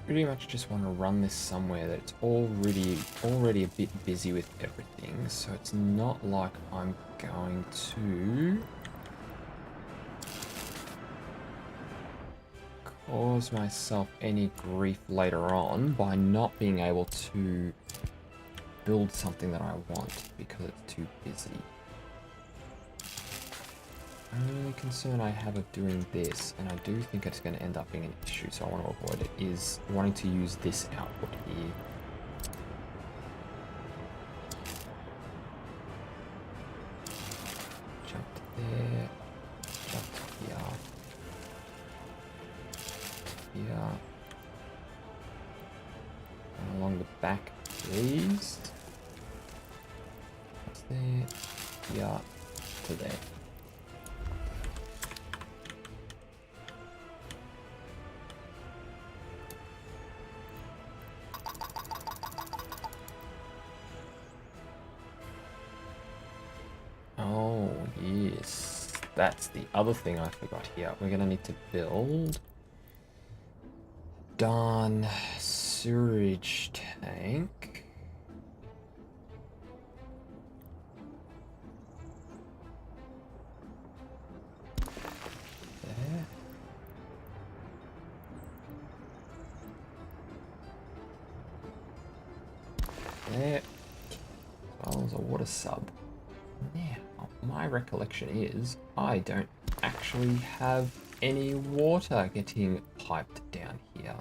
Pretty much just want to run this somewhere that's already a bit busy with everything, so it's not like I'm going to cause myself any grief later on by not being able to build something that I want because it's too busy. The only concern I have of doing this, and I do think it's going to end up being an issue, so I want to avoid it, is wanting to use this output here. Jump to there, jump to here, here, and along the back of these, that's there, here, to there. Oh, yes. That's the other thing I forgot here. We're going to need to build darn sewerage tank. There. There. As well as a water sub. Now, my recollection is I don't actually have any water getting piped down here.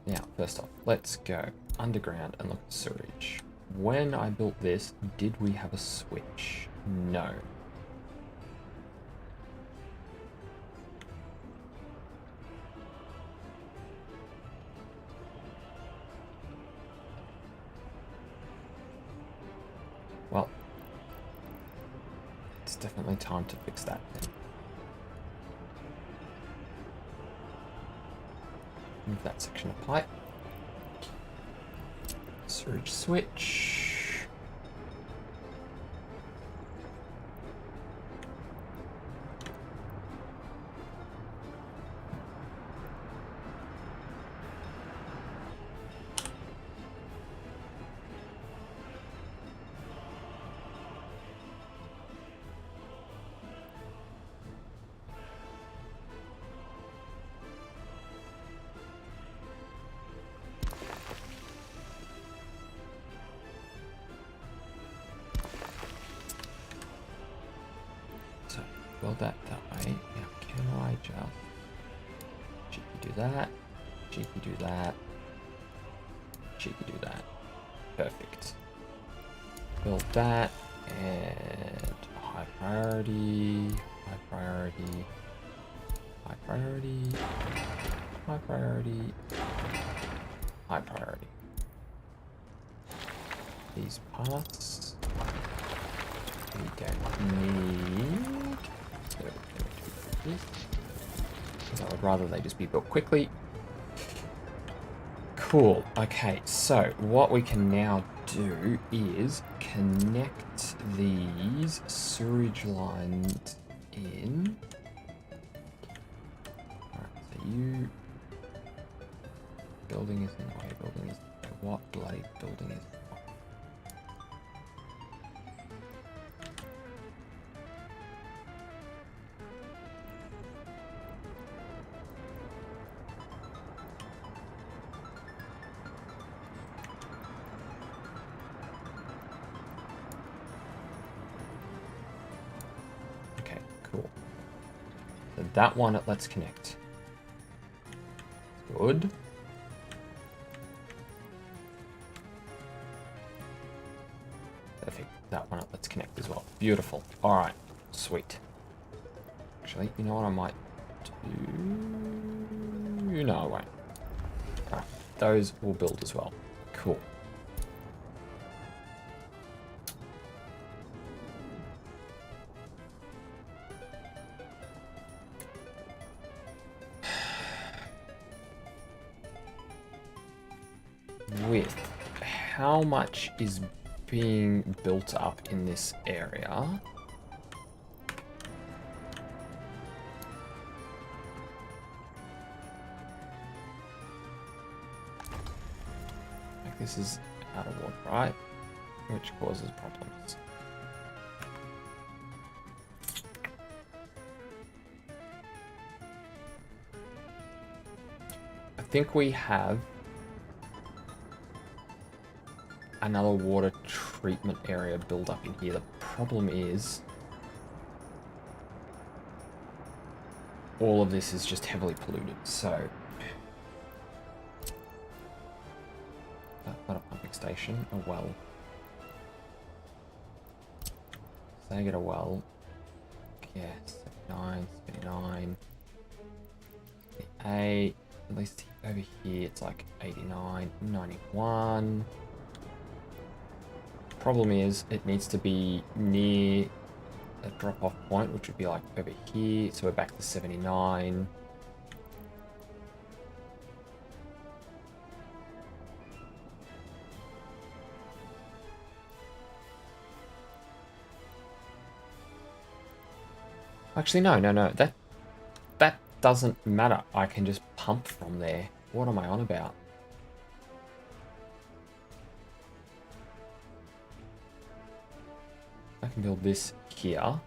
Now, first off, let's go underground and look at sewage. When I built this, did we have a switch? No. Well, it's definitely time to fix that then. Move that section of pipe. Surge switch. Build that way. Now, can I just cheeky do that? Cheeky do that. Cheeky do that. Perfect. Build that and high priority, high priority, high priority, high priority, high priority. These parts we don't need. Because I would rather they just be built quickly. Cool. Okay, so what we can now do is connect these sewage lines in. Alright, so you... Building is in... Oh, your building is... What bloody building is... Cool. So that one, let's connect. Good. that one up. Let's connect as well. Beautiful. All right. Sweet. Actually, you know what I might do? No, I won't. All right. Those will build as well. Cool. With how much is being built up in this area? Like this is out of water, right? Which causes problems. I think we have another water treatment area build up in here. The problem is all of this is just heavily polluted, so not a pumping station, a well. So I get a well. Yeah, 79, 79, 78. At least over here it's like 89, 91. Problem is, it needs to be near a drop-off point, which would be like over here. So we're back to 79. Actually, no. That doesn't matter. I can just pump from there. What am I on about? I can build this here.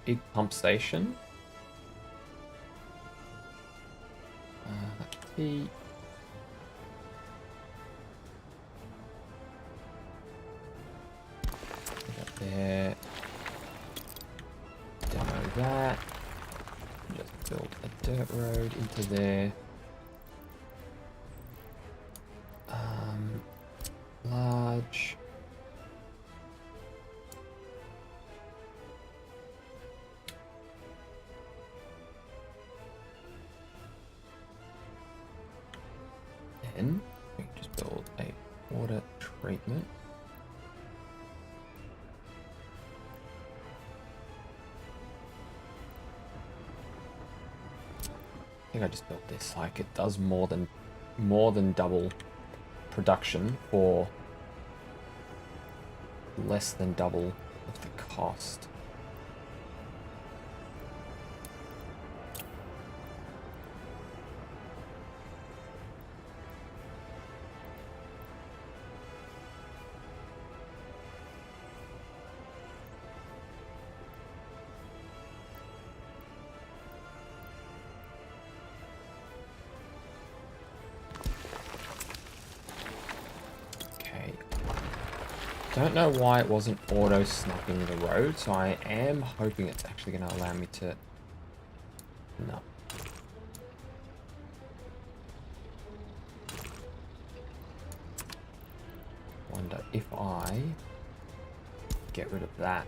Big pump station. T. Up there. Demo that. Just build a dirt road into there. Large. Then we can just build a water treatment. I think I just built this. Like, it does more than double production for less than double of the cost. Don't know why it wasn't auto snapping the road, so I am hoping it's actually going to allow me to... No. Wonder if I get rid of that.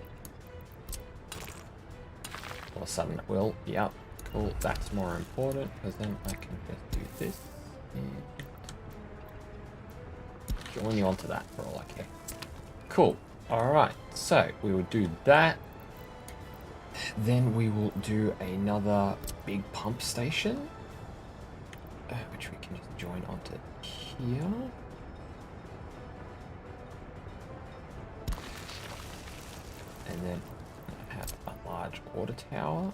All of a sudden it will. Yep. Cool. That's more important, because then I can just do this and join you onto that for all I care. Cool. Alright, so we will do that. Then we will do another big pump station, which we can just join onto here. And then have a large water tower.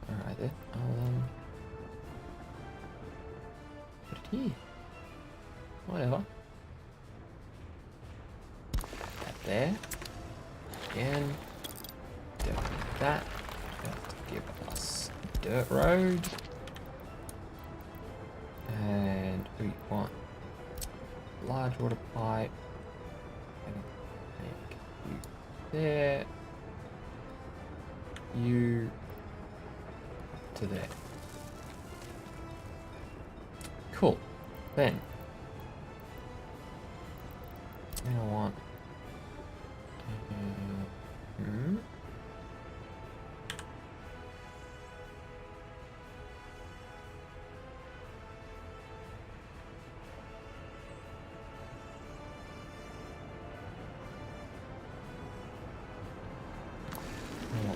Alright then, I'll put it here. Whatever. That there. again. Definitely that. That'll give us dirt road. And we want large water pipe. And make you there. You to there. Cool. Then I want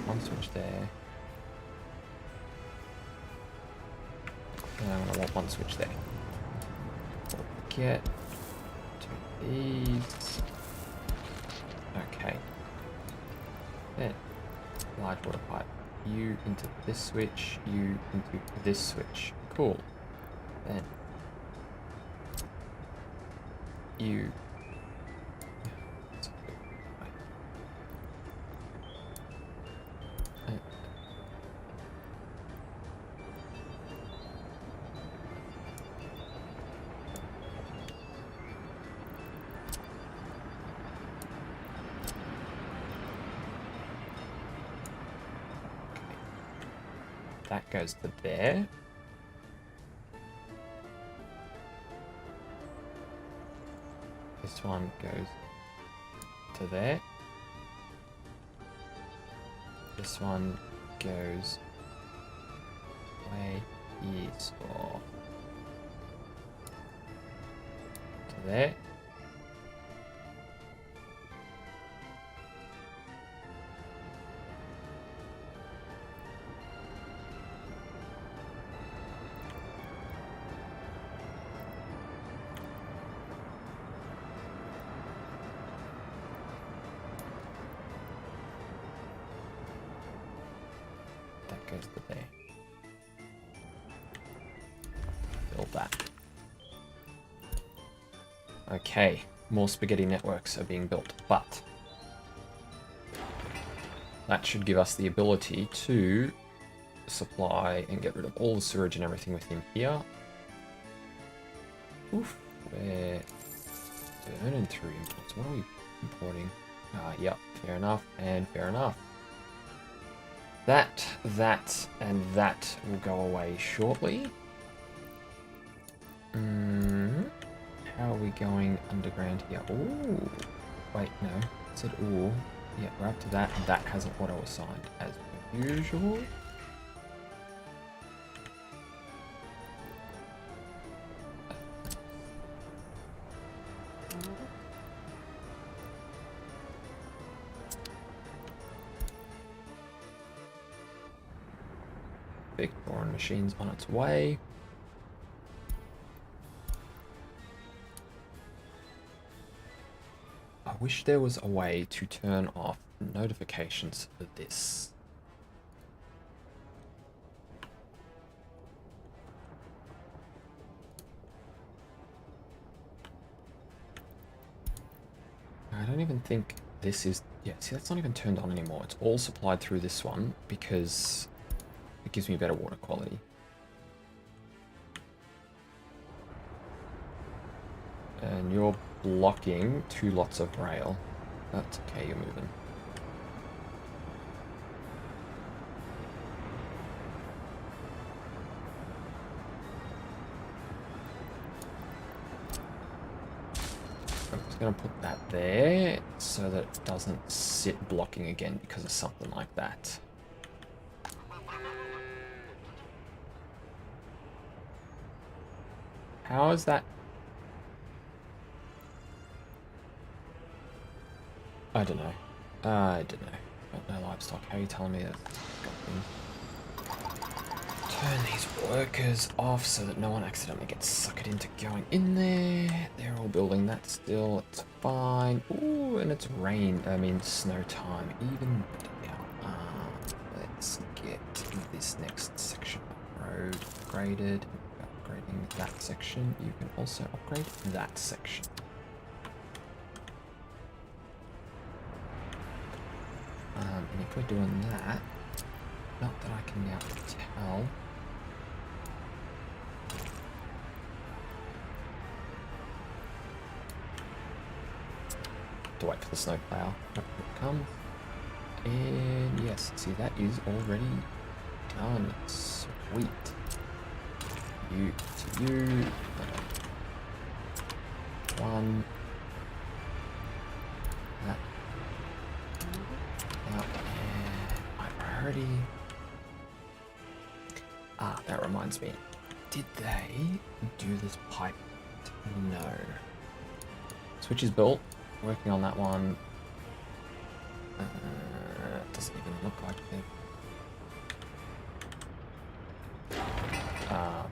one switch there. And I'm gonna want one switch there. Get to these. Okay. Then large water pipe. You into this switch, you into this switch. Cool. Then you that goes to there. This one goes to there. This one goes way east or to there. Goes to there. Build that. Okay, more spaghetti networks are being built, but that should give us the ability to supply and get rid of all the sewage and everything within here. Oof, we're burning through imports. What are we importing? Yep, fair enough, and fair enough. That, and that will go away shortly. How are we going underground here? Ooh. Wait, no. It said ooh. Yeah, we're up to that, and that hasn't auto-assigned as usual. Big boring machine's on its way. I wish there was a way to turn off notifications for this. I don't even think this is... Yeah, see, that's not even turned on anymore. It's all supplied through this one because it gives me better water quality. And you're blocking 2 lots of rail. That's okay, you're moving. I'm just going to put that there so that it doesn't sit blocking again because of something like that. How is that? I don't know. I don't know. Got no livestock. How are you telling me that? Turn these workers off so that no one accidentally gets suckered into going in there. They're all building that still. It's fine. Ooh, and it's snow time. Even better. Let's get this next section of road upgraded. Upgrading that section. You can also upgrade that section. And if we're doing that, not that I can now tell. To wait for the snowplow. Here it comes. And yes, see, that is already done. Sweet. You to you. One. That. Out. And my priority. Ah, that reminds me. Did they do this pipe? No. Switch is built. Working on that one. Doesn't even look like it.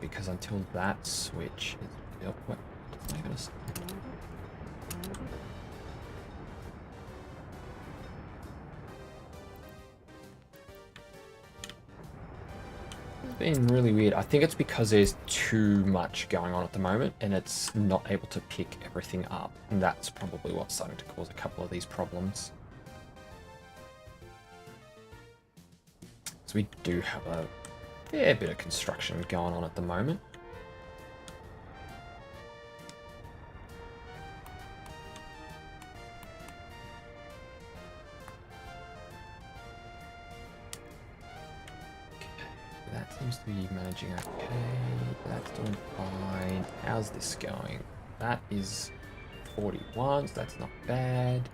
Because until that switch is built, what? It's not even It's been really weird. I think it's because there's too much going on at the moment and it's not able to pick everything up. And that's probably what's starting to cause a couple of these problems. So we do have a fair bit of construction going on at the moment. Okay, that seems to be managing okay. That's doing fine. How's this going? That is 41, so that's not bad.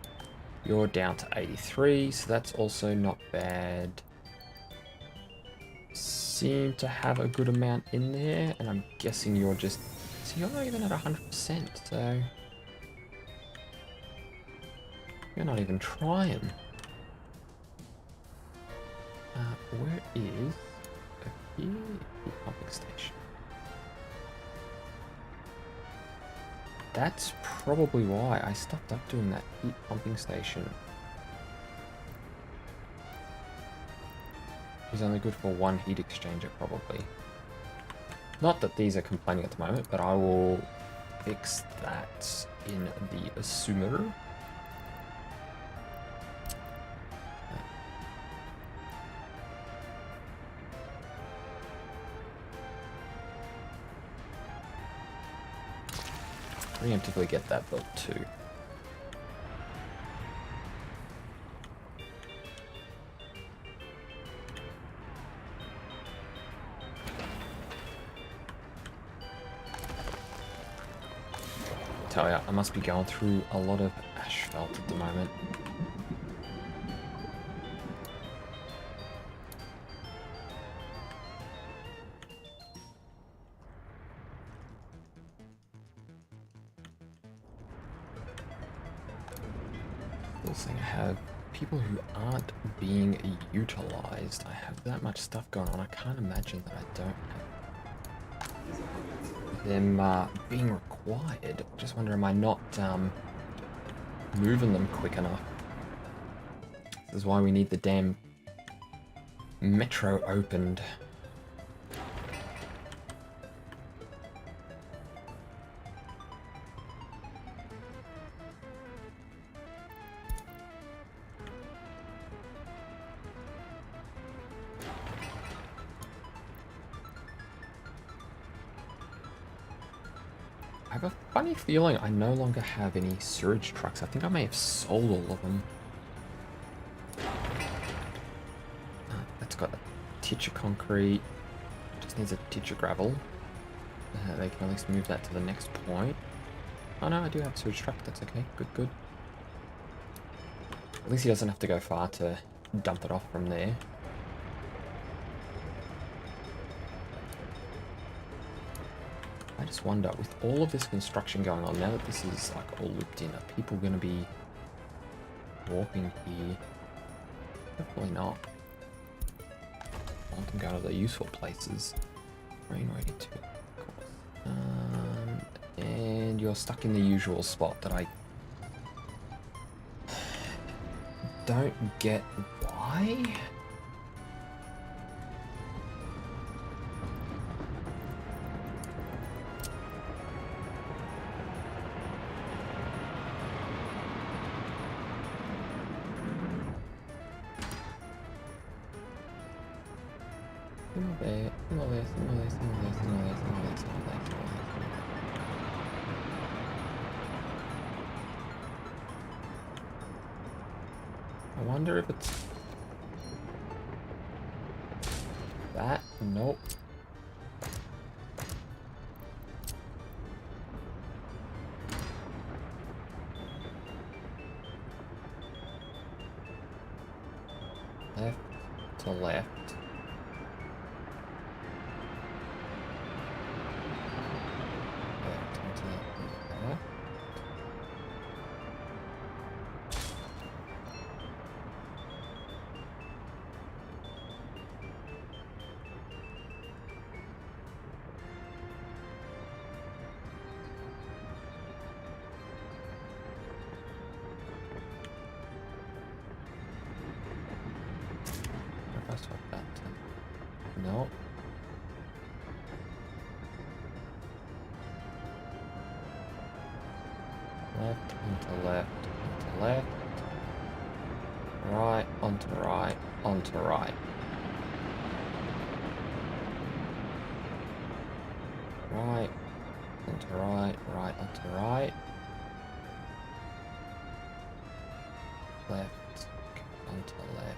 You're down to 83, so that's also not bad. Seem to have a good amount in there, and I'm guessing you're just... So you're not even at 100%, so... You're not even trying. Where is... Here, the pumping station. That's probably why I stopped up doing that heat pumping station. It's only good for one heat exchanger, probably. Not that these are complaining at the moment, but I will fix that in the assumer. Preemptively get that built too. Tell ya, I must be going through a lot of asphalt at the moment. This thing, I have people who aren't being utilized. I have that much stuff going on. I can't imagine that I don't have them being required. I just wonder, am I not moving them quick enough? This is why we need the damn metro opened. I have a funny feeling I no longer have any sewage trucks. I think I may have sold all of them. That's got a titch of concrete. Just needs a titch of gravel. They can at least move that to the next point. Oh no, I do have a sewage truck. That's okay. Good, good. At least he doesn't have to go far to dump it off from there. I just wonder, with all of this construction going on, now that this is like all looped in, are people going to be walking here? Definitely not. I want them going to the useful places. Rain ready to, of course. And you're stuck in the usual spot that I don't get why. Signal there, signal there, signal there, signal there, signal there, signal there, signal there, signal there. I wonder if it's that? Nope. Left to left. Left into left. If I swap that to... Nope. Left into left into left. Right onto right onto right. Right onto right, right onto right. Left onto left.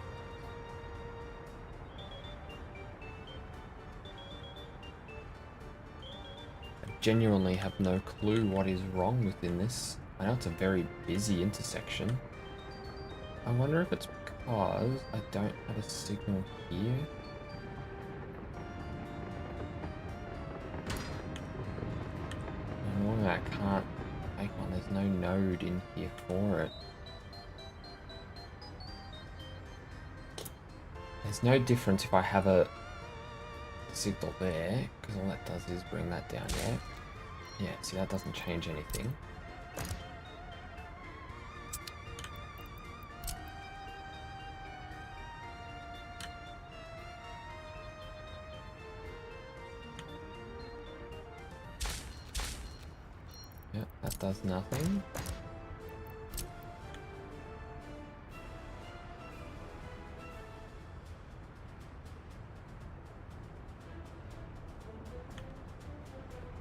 I genuinely have no clue what is wrong within this. I know it's a very busy intersection. I wonder if it's because I don't have a signal here. Normally I can't make one. There's no node in here for it. There's no difference if I have a signal there, because all that does is bring that down, yeah? Yeah, see, that doesn't change anything. Yeah, that does nothing.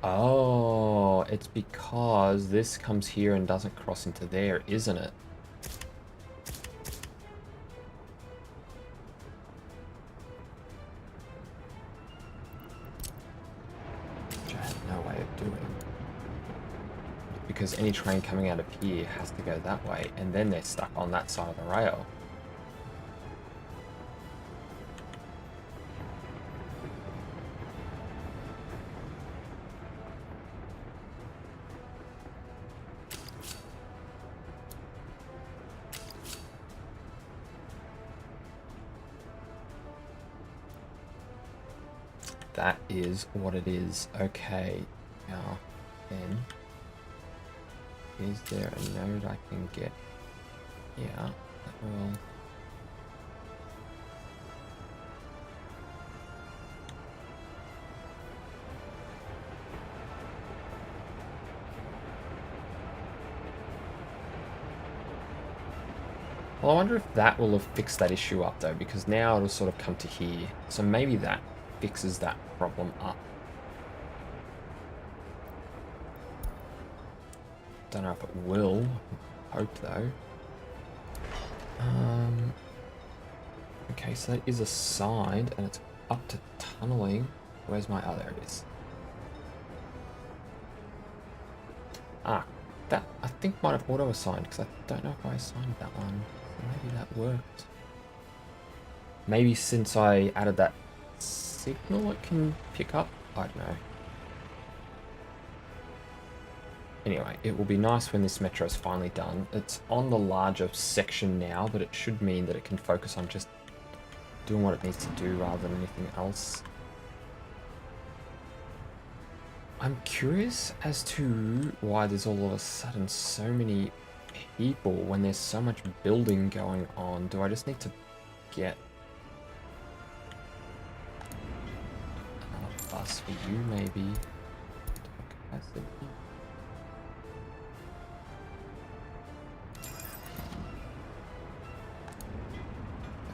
Oh, it's because this comes here and doesn't cross into there, isn't it? Which I have no way of doing. Because any train coming out of here has to go that way, and then they're stuck on that side of the rail. That is what it is. Okay, now then, is there a node I can get here that will... Well, I wonder if that will have fixed that issue up though, because now it'll sort of come to here. So maybe that fixes that problem up. Don't know if it will. Hope though. Okay, so that is assigned and it's up to tunneling. Where's my... Oh, there it is. Ah, that I think might have auto-assigned because I don't know if I assigned that one. So maybe that worked. Maybe since I added that signal it can pick up? I don't know. Anyway, it will be nice when this metro is finally done. It's on the larger section now, but it should mean that it can focus on just doing what it needs to do rather than anything else. I'm curious as to why there's all of a sudden so many people when there's so much building going on. Do I just need to get another bus for you, maybe? Capacity.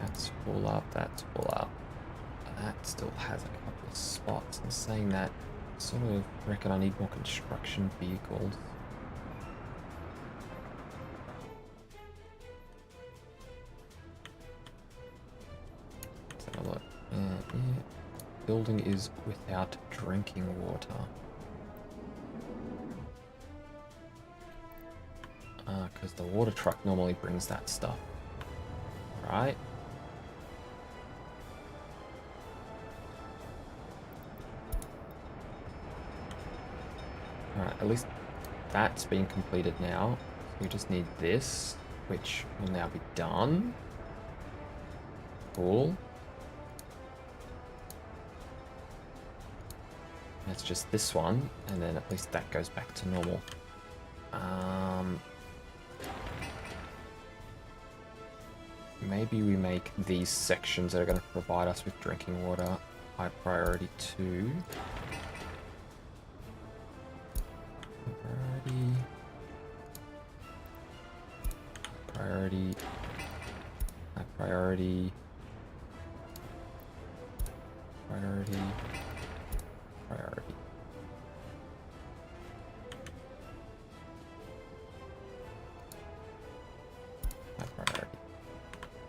That's full up, that's full up. that still has a couple of spots. And saying that, I sort of reckon I need more construction vehicles. Let's have a look. Yeah. Building is without drinking water. Because the water truck normally brings that stuff. Right? Alright, at least that's being completed now. We just need this, which will now be done. Cool. That's just this one, and then at least that goes back to normal. Maybe we make these sections that are going to provide us with drinking water high priority too. Priority. High priority. Priority. Priority. High priority.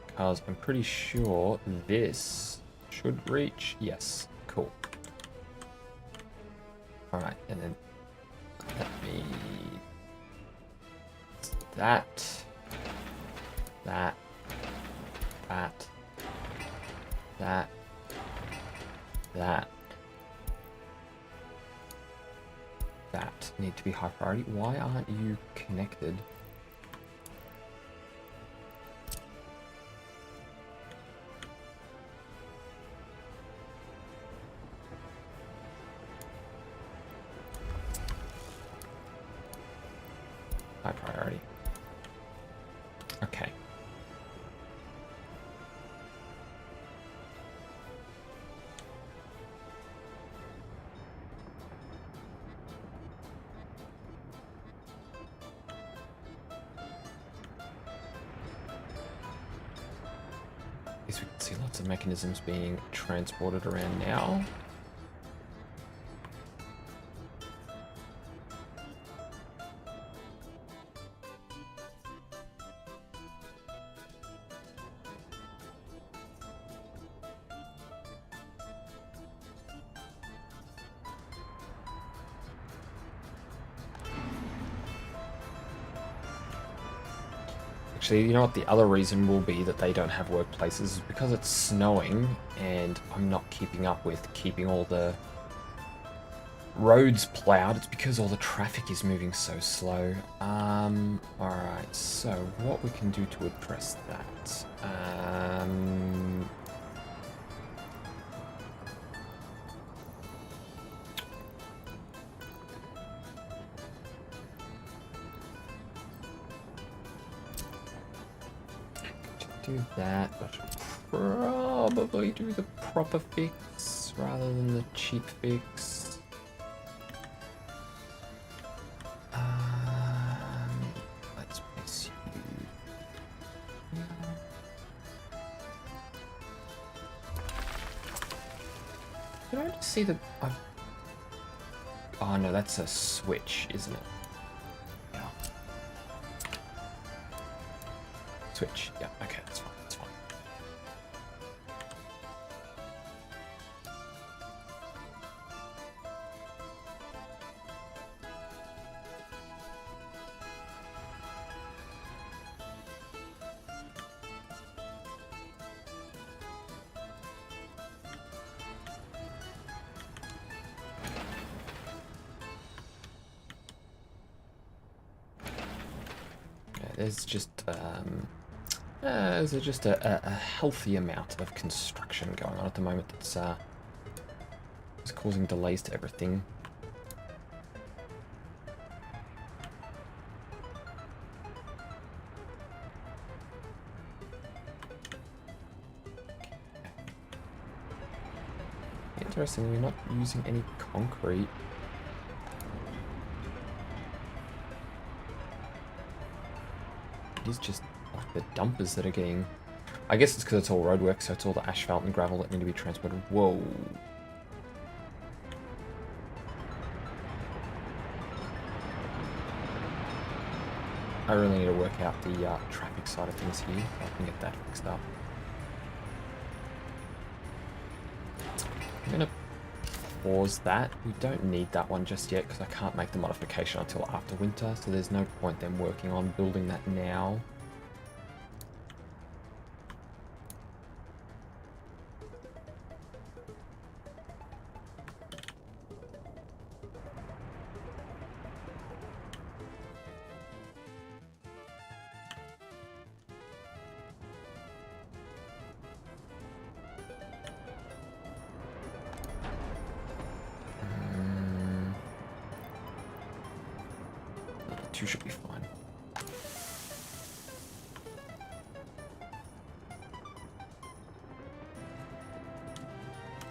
Because I'm pretty sure this should reach. Yes, cool. Alright, and then let me. That. That need to be high priority. Why aren't you connected? High priority. Okay. I guess we can see lots of mechanisms being transported around now. Actually, you know what the other reason will be that they don't have workplaces is because it's snowing and I'm not keeping up with keeping all the roads plowed. It's because all the traffic is moving so slow. Alright, so what we can do to address that? Do that, but probably do the proper fix rather than the cheap fix. Let's place you. Did I just see the? Oh no, that's a switch, isn't it? Switch. Yeah, okay, that's fine, that's fine. Yeah, there's just a healthy amount of construction going on at the moment that's causing delays to everything. Interesting, we're not using any concrete. It is just like the dumpers that are getting I guess it's because it's all roadwork, so it's all the asphalt and gravel that need to be transported. Whoa. I really need to work out the traffic side of things here. I can get that fixed up. I'm going to pause that. We don't need that one just yet because I can't make the modification until after winter, so there's no point them working on building that now. Two should be fine.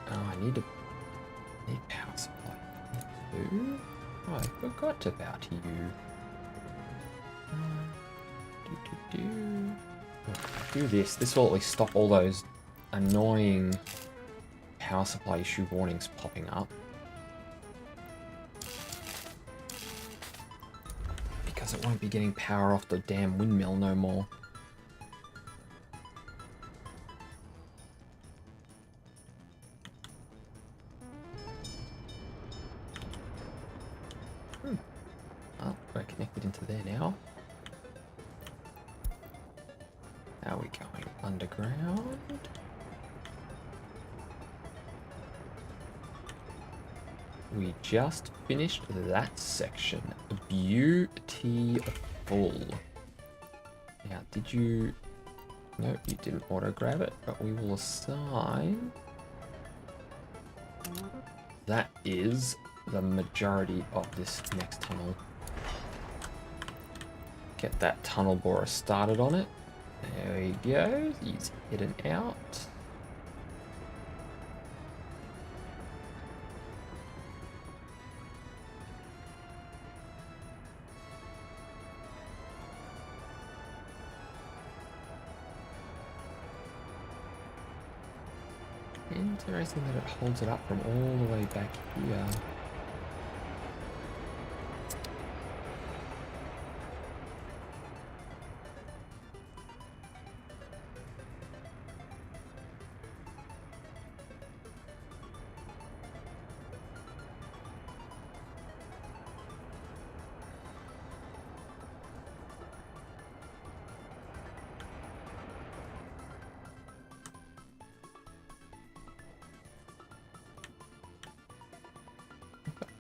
Oh, I need power supply. Two? Oh, I forgot about you. Do this. This will at least stop all those annoying power supply issue warnings popping up. Because it won't be getting power off the damn windmill no more. Oh, we're connected into there now. How are we going? Underground? We just finished that section. Beautiful. Now, did you... No, you didn't auto-grab it, but we will assign... That is the majority of this next tunnel. Get that tunnel borer started on it. There we go. He's hidden out. Interesting that it holds it up from all the way back here.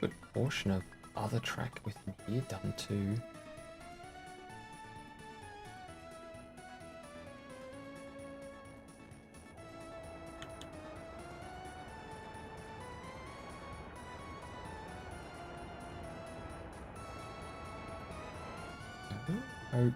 Good portion of other track within here done too. Oh.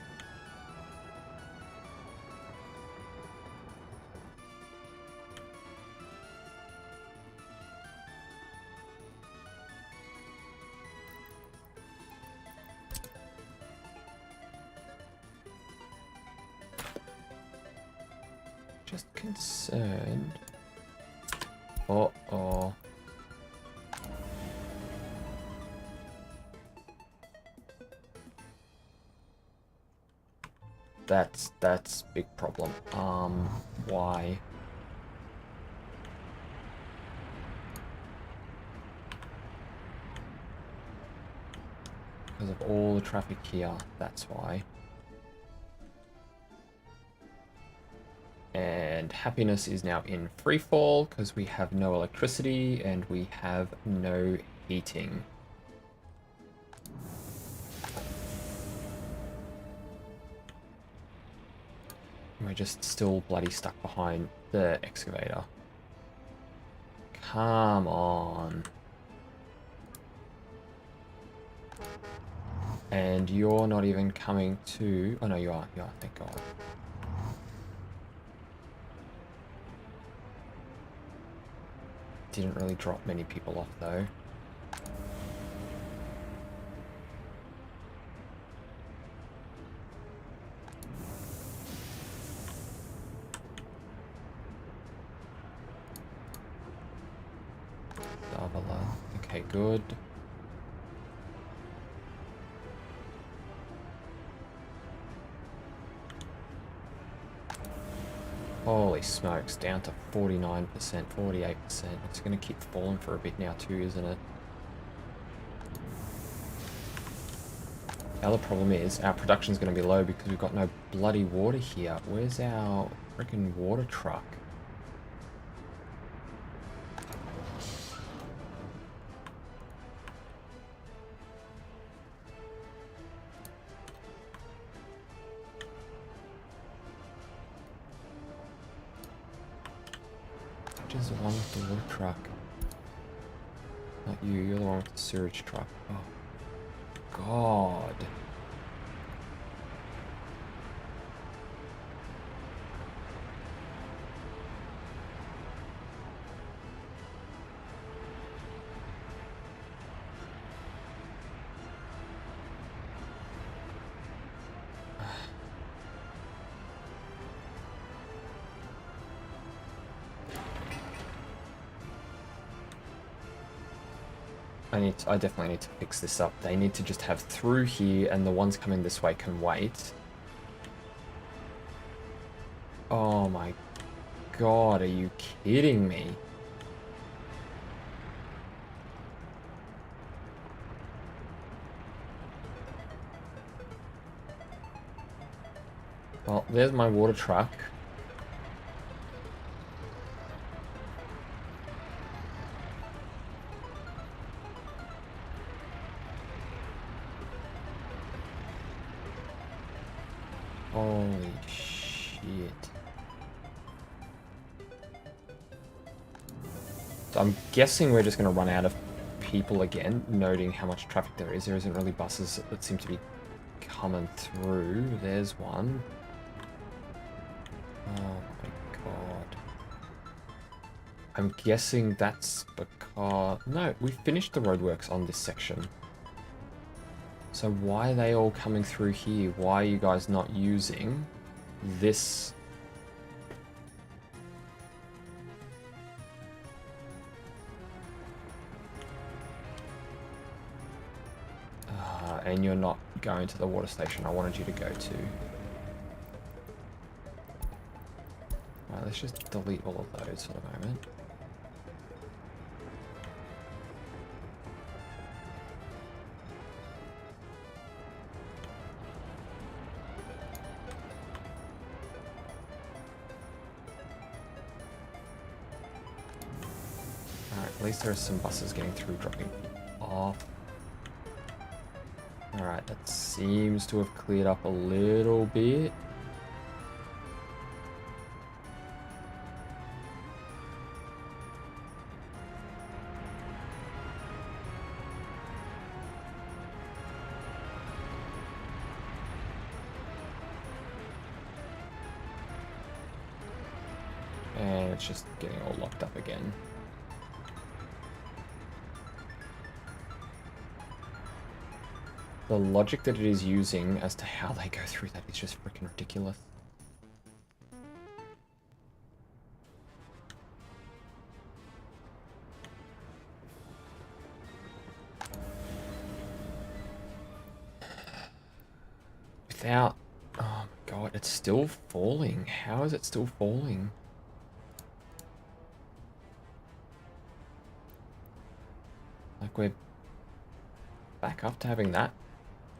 Just concerned. Uh-oh. That's big problem. Why? Because of all the traffic here, that's why. And happiness is now in free fall because we have no electricity and we have no heating. We're just still bloody stuck behind the excavator. Come on. And you're not even coming to... Oh no, you are, thank God. Didn't really drop many people off though. good. Holy smokes, down to 49%, 48%. It's going to keep falling for a bit now too, isn't it? The other problem is our production's going to be low because we've got no bloody water here. Where's our freaking water truck? Which is the one with the water truck? Not you, you're the one with the sewage truck. Oh, God. I definitely need to fix this up. They need to just have through here, and the ones coming this way can wait. Oh my God, are you kidding me? Well, there's my water truck. Holy shit. So I'm guessing we're just going to run out of people again, noting how much traffic there is. There isn't really buses that seem to be coming through. There's one. Oh my God. I'm guessing that's because... No, we finished the roadworks on this section. So why are they all coming through here? Why are you guys not using this? And you're not going to the water station I wanted you to go to. Alright, let's just delete all of those for the moment. Alright, at least there are some buses getting through, dropping off. Alright, that seems to have cleared up a little bit. And it's just getting all locked up again. The logic that it is using as to how they go through that is just freaking ridiculous. Without... Oh my God, it's still falling. How is it still falling? Like we're back up to having that.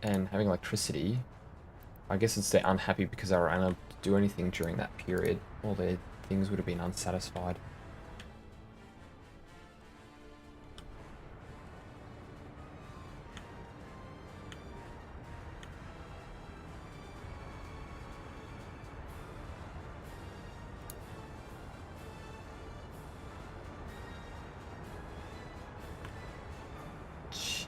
And having electricity. I guess it's they're unhappy because they were unable to do anything during that period. All their things would have been unsatisfied. Jeez.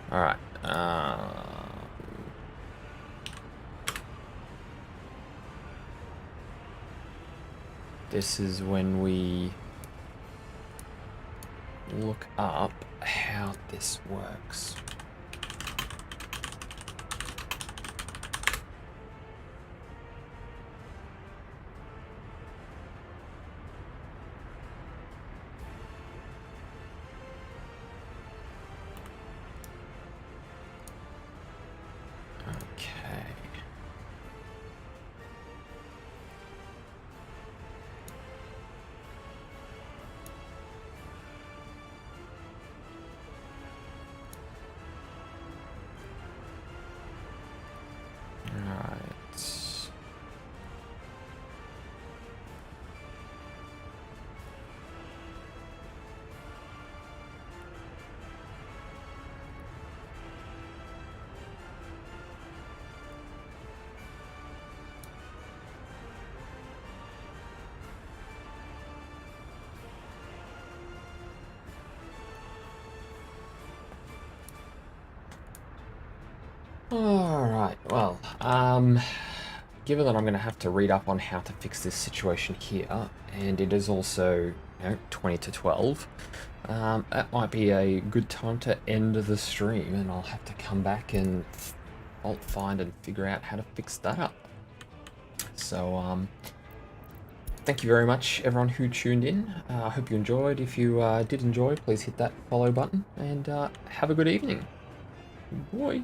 Alright. this is when we look up how this works. Okay. Alright. Alright, well, given that I'm going to have to read up on how to fix this situation here, and it is also, 20 to 12, that might be a good time to end the stream, and I'll have to come back and fault find and figure out how to fix that up. So, thank you very much, everyone who tuned in. I hope you enjoyed. If you did enjoy, please hit that follow button, and have a good evening. Boy.